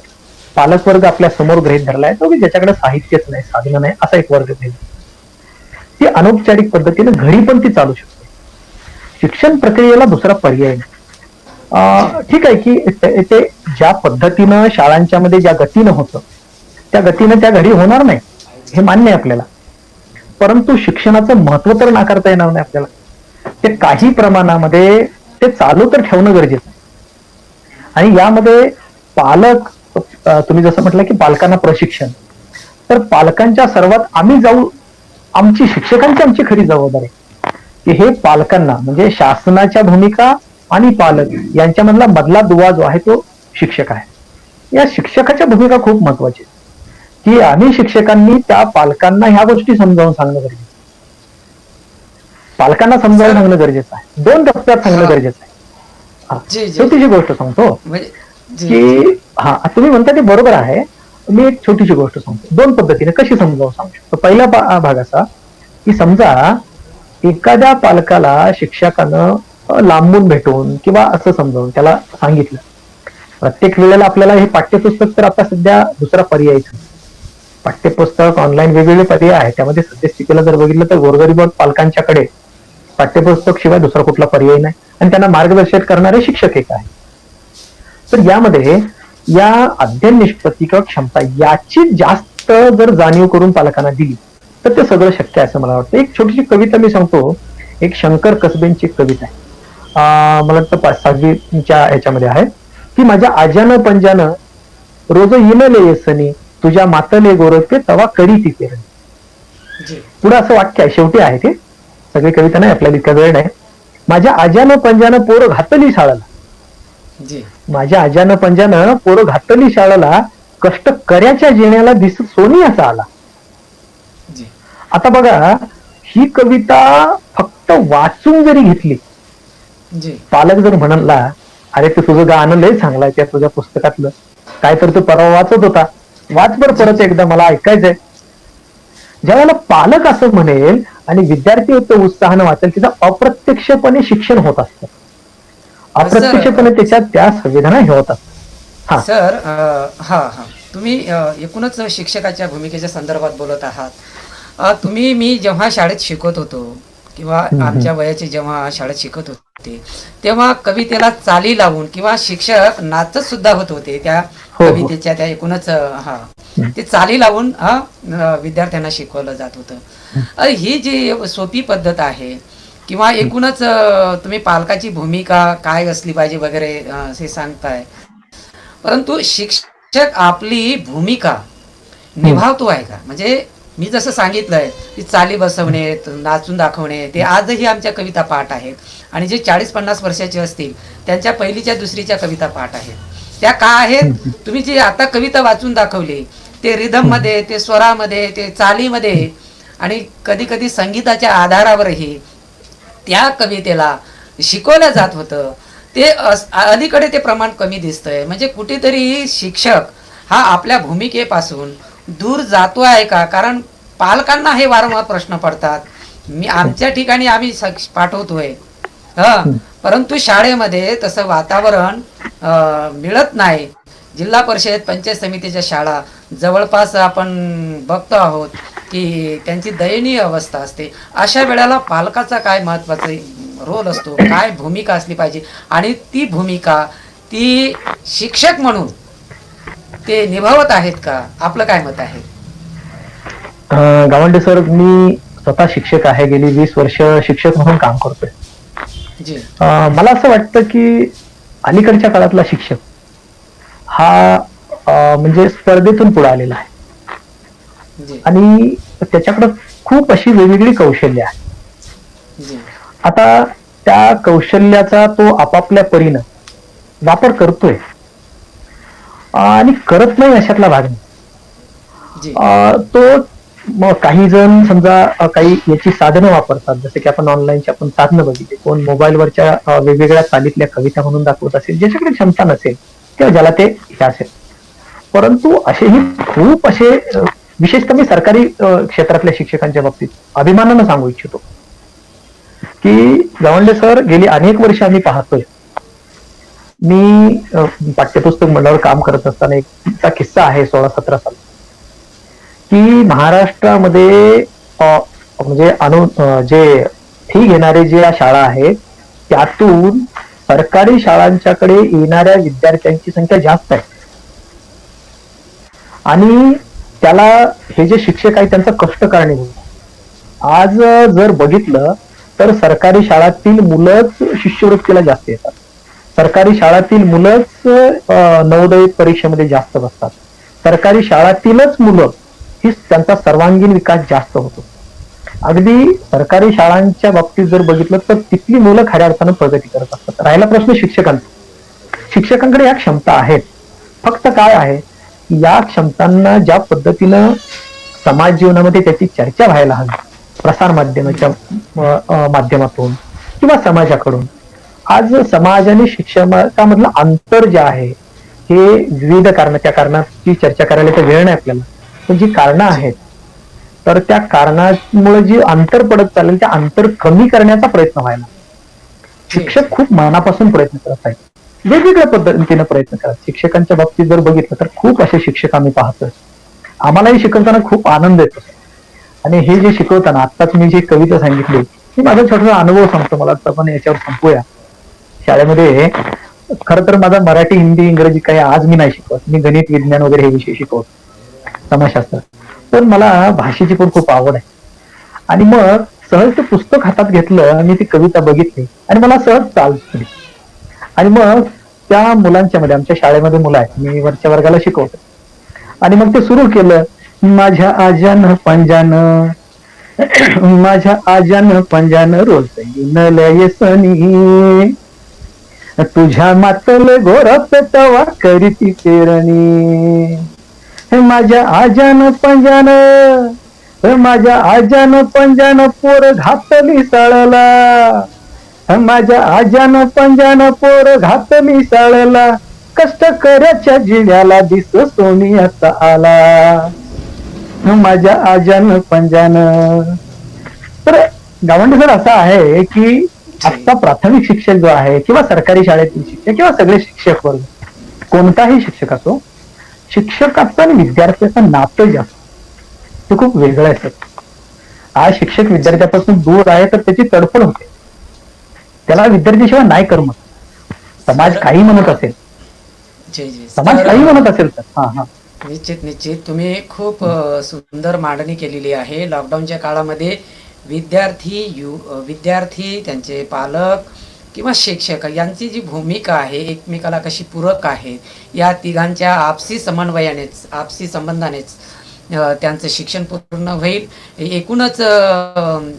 पालक वर्ग आपल्या समोर गृहीत धरलाय, तो की ज्याच्याकडे साहित्यच नाही, साधनं नाही, असा एक वर्ग नाही, ती अनौपचारिक पद्धतीने घरी पण ती चालू शकते. शिक्षण प्रक्रियेला दुसरा पर्याय नाही. ठीक आहे की ते ज्या पद्धतीनं शाळांच्या मध्ये ज्या गतीनं होतं त्या गतीनं त्या घरी होणार नाही, हे मान्य आहे आपल्याला, परंतु शिक्षणाचं महत्व तर नाकारता येणार नाही आपल्याला. ते काही प्रमाणामध्ये ते चालू तर ठेवणं गरजेचं आहे. आणि यामध्ये पालक, तुम्ही जसं म्हटलं की पालकांना प्रशिक्षण, तर पालकांच्या सर्वात आम्ही जाऊ, आमची शिक्षकांची आमची खरी जबाबदारी आहे की हे पालकांना, म्हणजे शासनाच्या भूमिका आणि पालक यांच्यामधला मधला दुवा जो आहे तो शिक्षक आहे. या शिक्षकाच्या भूमिका खूप महत्वाची आहे की आम्ही शिक्षकांनी त्या पालकांना ह्या गोष्टी समजावून सांगणं गरजेचं, पालकांना समजावून सांगणं गरजेचं आहे, 2 टप्प्यात सांगणं गरजेचं आहे. छोटीशी गोष्ट सांगतो की तुम्ही म्हणता ते बरोबर आहे, मी एक छोटीशी गोष्ट सांगतो, 2 पद्धतीने कशी समजावून सांगू शकतो. पहिला भाग असा की समजा एखाद्या पालकाला शिक्षकानं लांबून भेटून किंवा असं समजावून त्याला सांगितलं, प्रत्येक वेळेला आपल्याला हे पाठ्यपुस्तक तर आता सध्या दुसरा पर्यायच, पाठ्यपुस्तक ऑनलाईन वेगवेगळे पर्याय आहे, त्यामध्ये सद्यस्थितीला जर बघितलं तर गोरगरीब पालकांच्याकडे पाठ्यपुस्तक शिवाय दुसरा कुठला पर्याय नाही, आणि त्यांना मार्गदर्शन करणारे शिक्षक एक आहे. तर यामध्ये या अध्ययन निष्पत्ती किंवा क्षमता याची जास्त जर जाणीव करून पालकांना दिली तर ते सगळं शक्य आहे असं मला वाटतं. एक छोटीशी कविता मी सांगतो. एक शंकर कसबेंची एक कविता आहे. मला वाटतं 5-6वीच्या ह्याच्यामध्ये आहे की माझ्या आज्यानं पंजानं रोज इनले येसनी तुझ्या मातले गोरखे तवा करी ती पेरणी. जी पुढे असं वाक्य आहे, शेवटी आहे ते, सगळी कविता नाही, आपल्याला इतका वेळ नाही. माझ्या आज्यानं पंजानं पोरं घातली शाळाला, जी माझ्या आज्यानं पंजानं पोरं घातली शाळाला, कष्ट कर्याच्या जेण्याला दिसत सोनियाचा आला. जी आता बघा, ही कविता फक्त वाचून जरी घेतली, जी पालक जर म्हणाला अरे ते तुझं गाणं लय चांगलं आहे त्या तुझ्या पुस्तकातलं, काय तर तू परवा वाचत होता, वाच बर परत एकदा, मला ऐकायचंय. ज्यावेळेला पालक असं म्हणेल आणि विद्यार्थी तो उत्साहानं वाचेल, तिथं अप्रत्यक्षपणे शिक्षण होत असतं, अप्रत्यक्षपणे त्याच्यात त्या संवेदना हे होत असतात. हा सर, हा हा तुम्ही एकूणच शिक्षकाच्या भूमिकेच्या संदर्भात बोलत आहात. मी जेव्हा शाळेत शिकत होतो किंवा आमच्या वयाचे जेव्हा शाळेत शिकत होते तेव्हा कवितेला चाली लावून किंवा शिक्षक नाचत सुद्धा होत होते त्या हो. कवितेच्या, त्या एकूणच ते चाली लावून विद्यार्थ्यांना शिकवलं जात होतं. ही जी सोपी पद्धत आहे किंवा एकूणच तुम्ही पालकाची भूमिका काय असली पाहिजे वगैरे हे सांगताय, परंतु शिक्षक आपली भूमिका निभावतो आहे का? म्हणजे मी जसं सांगितलंय की चाली बसवणे, नाचून दाखवणे, ते आजही आमच्या कविता पाठ आहेत. आणि जे 40-50 वर्षाचे असतील त्यांच्या पहिलीच्या दुसरीच्या कविता पाठ आहेत. त्या का आहेत? तुम्ही जी आता कविता वाचून दाखवली ते रिदम मध्ये, ते स्वरामध्ये, ते चालीमध्ये आणि कधी कधी संगीताच्या आधारावरही त्या कवितेला शिकवलं जात होतं. ते अलीकडे ते प्रमाण कमी दिसतंय. म्हणजे कुठेतरी शिक्षक हा आपल्या भूमिकेपासून दूर जातो आहे का? कारण पालकांना हे वारंवार प्रश्न पडतात. आमच्या ठिकाणी आम्ही पाठवतोय, परंतु शाळेमध्ये तसं वातावरण मिळत नाही. जिल्हा परिषद पंचायत समितीच्या शाळा जवळपास आपण बघतो आहोत की त्यांची दयनीय अवस्था असते. अशा वेळेला पालकाचा काय महत्त्वाचा रोल असतो, काय भूमिका असली पाहिजे, आणि ती भूमिका ती शिक्षक म्हणून ते निभावत आहेत का? आपलं काय मत आहे? गावंडे सर, मी स्वतः शिक्षक आहे, गेली 20 वर्ष शिक्षक म्हणून काम करतोय. जी मला असं वाटतं की अलीकडच्या काळातला शिक्षक हा म्हणजे स्पर्धेतून पुढे आलेला आहे जी आणि त्याच्याकडे खूप अशी वेगवेगळी कौशल्य आहे. जी आता त्या कौशल्याचा तो आपापल्या परीनं वापर करतोय आणि करत नाही अशातला भाग नाही. जी तो काही जण समजा काही याची साधनं वापरतात, जसे की आपण ऑनलाईनची आपण साधनं बघितली, कोण मोबाईलवरच्या वेगवेगळ्या चालीतल्या कविता म्हणून दाखवत असेल, ज्याच्याकडे क्षमता नसेल किंवा ज्याला ते हे असेल. परंतु असेही खूप असे, विशेषतः मी सरकारी क्षेत्रातल्या शिक्षकांच्या बाबतीत अभिमानानं सांगू इच्छितो की गावंडे सर, गेली अनेक वर्ष आम्ही पाहतोय. मी पाठ्यपुस्तक मंडळावर काम करत असताना एक किस्सा आहे 16-17 साल की महाराष्ट्रामध्ये म्हणजे जे फी घेणारे जे शाळा आहेत त्यातून सरकारी शाळांच्याकडे येणाऱ्या विद्यार्थ्यांची संख्या जास्त आहे आणि त्याला हे जे शिक्षक आहेत त्यांचं कष्ट कारणीभूत. आज जर बघितलं तर सरकारी शाळातील मुलंच शिष्यवृत्तीला जास्त येतात, सरकारी शाळातील मुलंच नवोदय परीक्षेमध्ये जास्त बसतात, सरकारी शाळातीलच मुलं ही त्यांचा सर्वांगीण विकास जास्त होतो. अगदी सरकारी शाळांच्या बाबतीत जर बघितलं तर तिथली मुलं खऱ्या अर्थानं प्रगती करत असतात. राहिला प्रश्न शिक्षकांचा. शिक्षकांकडे या क्षमता आहेत, फक्त काय आहे, या क्षमतांना ज्या पद्धतीनं समाज जीवनामध्ये त्याची चर्चा व्हायला हवी, प्रसार माध्यमाच्या माध्यमातून किंवा समाजाकडून. आज समाज आणि शिक्षणामधलं अंतर जे आहे हे विविध कारण, त्या कारणाची चर्चा करायला तर वेळ नाही आपल्याला, पण जी कारणं आहेत तर त्या कारणामुळे जे अंतर पडत चालेल त्या अंतर कमी करण्याचा प्रयत्न व्हायला शिक्षक खूप मनापासून प्रयत्न करत आहेत, वेगवेगळ्या पद्धतीने प्रयत्न करतात. शिक्षकांच्या बाबतीत जर बघितलं तर खूप असे शिक्षक आम्ही पाहतोय. आम्हालाही शिकवताना खूप आनंद येतो आणि हे जे शिकवताना आत्ताच मी जी कविता सांगितली मी माझा छोटासा अनुभव सांगतो, मला वाटतं आपण याच्यावर संपूया. शाळेमध्ये खरं तर माझा मराठी, हिंदी, इंग्रजी काही आज मी नाही शिकवत. मी गणित, विज्ञान वगैरे हे विषय शिकवतो, समाजशास्त्र. पण मला भाषेची पण खूप आवड आहे. आणि मग सहज ते पुस्तक हातात घेतलं, मी ती कविता बघितली आणि मला सहज चाल सुचली. आणि मग त्या मुलांच्या मध्ये, आमच्या शाळेमध्ये मुलं आहेत, मी वरच्या वर्गाला शिकवतो. आणि मग ते सुरू केलं, माझ्या आज्यानं पंजानं, माझ्या आज्यानं पंजानं रोज लय सनी, तुझ्या मातल गोरा पेटवा करीती पेरणी. माझ्या आज्यानं पंजानं, माझ्या आज्यानं पंजानं पोर घातली साळला, माझ्या आज्यानं पंजानं पोर घातली साळला, कष्ट करायच्या जिव्याला दिस सोनियाचा आला, माझ्या आज्यानं पंजानं. तर गावंडे सर असं आहे की जी आजचा प्राथमिक शिक्षक जो आहे किंवा सरकारी शाळेतील शिक्षक किंवा सगळे शिक्षक वर्ग, कोणताही शिक्षक असो, शिक्षकाचं आणि विद्यार्थ्याचं नातं जे असतं ते खूप वेगळं आहे सर. आज शिक्षक विद्यार्थ्यापासून दूर आहे तर त्याची तडफड होते, त्याला विद्यार्थ्याशिवाय नाही करमत. समाज सर, काही म्हणत असेल, जी जी समाज सर, काही म्हणत असेल तर हा हा निश्चित निश्चित तुम्ही खूप सुंदर मांडणी केलेली आहे. लॉकडाऊनच्या काळामध्ये विद्यार्थी, त्यांचे पालक किंवा शिक्षक यांची जी भूमिका आहे एकमेकाला कशी पूरक आहे, या तिघांच्या आपसी संबंधानेच त्यांचं शिक्षण पूर्ण होईल. एकूणच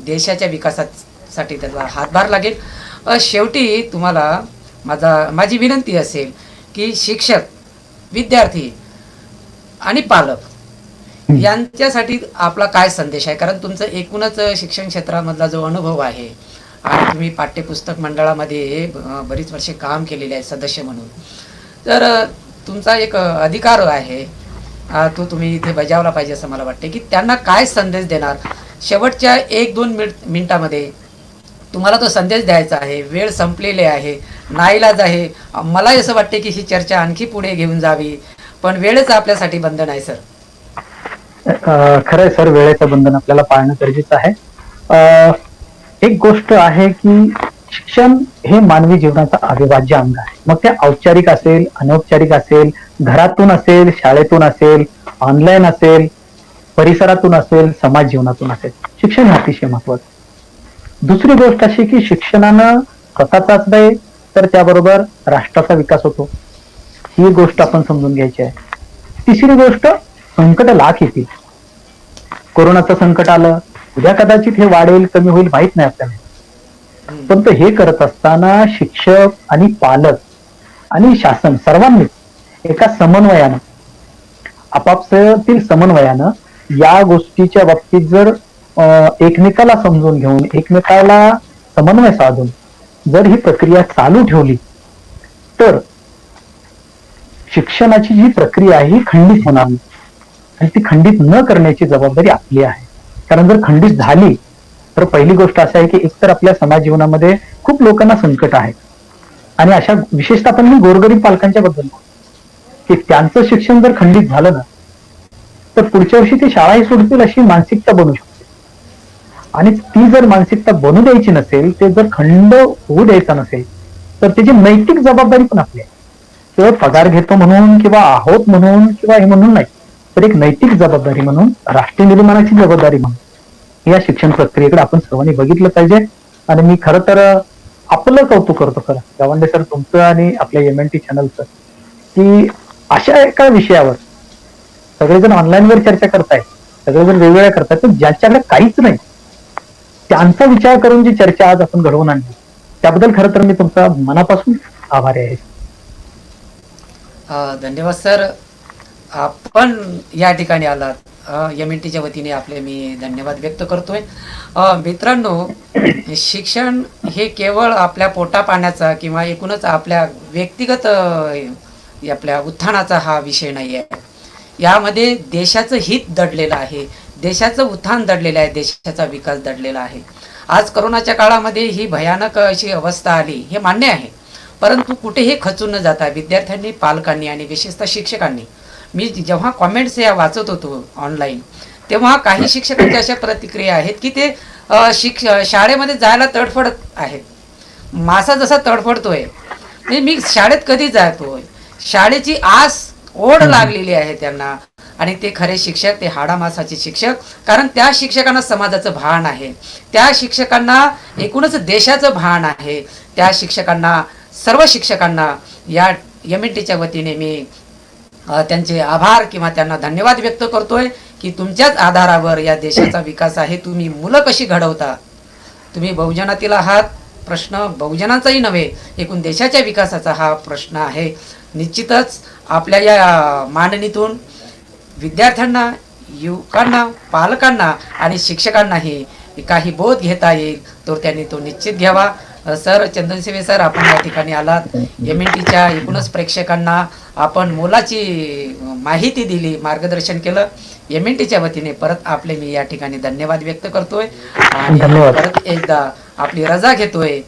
देशाच्या विकासासाठी त्याचा हातभार लागेल. शेवटी तुम्हाला माझी विनंती असेल की शिक्षक, विद्यार्थी आणि पालक यांच्यासाठी आपला काय संदेश आहे? कारण तुमचं एकूणच शिक्षण क्षेत्रामधला जो अनुभव आहे आणि तुम्ही पाठ्यपुस्तक मंडळामध्ये बरीच वर्षे काम केलेले आहे सदस्य म्हणून, तर तुमचा एक अधिकार आहे, तो तुम्ही इथे बजावला पाहिजे असं मला वाटते. की त्यांना काय संदेश देणार शेवटच्या 1-2 मिनिटामध्ये? तुम्हाला तो संदेश द्यायचा आहे, वेळ संपलेली आहे, नाईलाज आहे. मला असं वाटते की ही चर्चा आणखी पुढे घेऊन जावी, पण वेळच आपल्यासाठी बंधन आहे सर. खरंय सर, वेळेचं बंधन आपल्याला पाळणं गरजेचं आहे. एक गोष्ट आहे की शिक्षण हे मानवी जीवनाचा अविभाज्य अंग आहे. मग ते औपचारिक असेल, अनौपचारिक असेल, घरातून असेल, शाळेतून असेल, ऑनलाईन असेल, परिसरातून असेल, समाज जीवनातून असेल, शिक्षण हे अतिशय महत्वाचं. दुसरी गोष्ट अशी की शिक्षणानं स्वतःचाच नाही तर त्याबरोबर राष्ट्राचा विकास होतो, ही गोष्ट आपण समजून घ्यायची आहे. तिसरी गोष्ट, संकट लाख येतील. कोरोनाचं संकट आलं, उद्या कदाचित हे वाढेल, कमी होईल, माहित नाही आपल्याला. पण तो हे करत असताना शिक्षक आणि पालक आणि शासन सर्वांनीच एका समन्वयानं, आपापसातील समन्वयानं या गोष्टीच्या बाबतीत जर एकमेकाला समजून घेऊन, एकमेकाला समन्वय साधून जर ही प्रक्रिया चालू ठेवली तर शिक्षणाची जी प्रक्रिया आहे ही खंडित होणार नाही. आणि ती खंडित न करण्याची जबाबदारी आपली आहे. कारण जर खंडित झाली तर पहिली गोष्ट अशी आहे की एकतर आपल्या समाज जीवनामध्ये खूप लोकांना संकट आहे, आणि अशा विशेषतः पण मी गोरगरीब पालकांच्या बद्दल की त्यांचं शिक्षण जर खंडित झालं ना तर पुढच्या वर्षी ते शाळाही सोडतील अशी मानसिकता बनू शकते. आणि ती जर मानसिकता बनू द्यायची नसेल, ते जर खंड होऊ द्यायचा नसेल, तर त्याची नैतिक जबाबदारी पण आपली आहे. केवळ पगार घेतो म्हणून किंवा आहोत म्हणून किंवा हे म्हणून नाही, तर एक नैतिक जबाबदारी म्हणून, राष्ट्र निर्माणाची जबाबदारी म्हणून या शिक्षण प्रक्रियेकडे आपण सर्वांनी बघितलं पाहिजे. आणि मी खरं तर आपलं कौतुक करतो खरं गावंडे सर तुमचं आणि आपल्या MNT चॅनलचं, की अशा एका विषयावर सगळेजण ऑनलाईनवर चर्चा करतायत, सगळेजण वेगवेगळ्या करतायत, पण ज्यांच्याकडे काहीच नाही त्यांचा विचार करून जी चर्चा आज आपण घडवून आणली, त्याबद्दल खरं तर मी तुमचा मनापासून आभारी आहे. धन्यवाद सर, आपण या ठिकाणी आलात. MNTच्या वतीने आपले मी धन्यवाद व्यक्त करतोय. मित्रांनो, शिक्षण हे केवळ आपल्या पोटा पाण्याचा किंवा एकूणच आपल्या व्यक्तिगत आपल्या उत्थानाचा हा विषय नाही आहे. यामध्ये देशाचं हित दडलेलं आहे, देशाचं उत्थान दडलेलं आहे, देशाचा विकास दडलेला आहे. आज कोरोनाच्या काळामध्ये ही भयानक अशी अवस्था आली हे मान्य आहे, परंतु कुठेही खचून न जाता विद्यार्थ्यांनी, पालकांनी आणि विशेषतः शिक्षकांनी, मी जेव्हा कॉमेंट्स या वाचत होतो ऑनलाईन, तेव्हा काही शिक्षकांच्या अशा प्रतिक्रिया आहेत की ते शाळेमध्ये जायला तडफडत आहेत. मासा जसा तडफडतोय म्हणजे मी शाळेत कधी जातोय, शाळेची आस ओढ लागलेली आहे त्यांना. आणि ते खरे शिक्षक, ते हाडामासाचे शिक्षक, कारण त्या शिक्षकांना समाजाचं भान आहे, त्या शिक्षकांना एकूणच देशाचं भान आहे. त्या शिक्षकांना, सर्व शिक्षकांना या MNTच्या वतीने मी त्यांचे आभार किंवा त्यांना धन्यवाद व्यक्त करतोय की तुमच्याच आधारावर या देशाचा विकास आहे. तुम्ही मुलं कशी घडवता, तुम्ही बहुजनातील आहात. प्रश्न बहुजनाचाही नव्हे, एकूण देशाच्या विकासाचा हा प्रश्न आहे. निश्चितच आपल्या या मांडणीतून विद्यार्थ्यांना, युवकांना, पालकांना आणि शिक्षकांनाही काही बोध घेता येईल, तर त्यांनी तो निश्चित घ्यावा. सर, चंदनशिवे सर, आपण या ठिकाणी आलात. MNTच्या एकूणच प्रेक्षकांना आपण मोलाची माहिती दिली, मार्गदर्शन केलं. MNTच्या वतीने परत आपले मी या ठिकाणी धन्यवाद व्यक्त करतोय आणि धन्यवाद. परत एकदा आपली रजा घेतोय.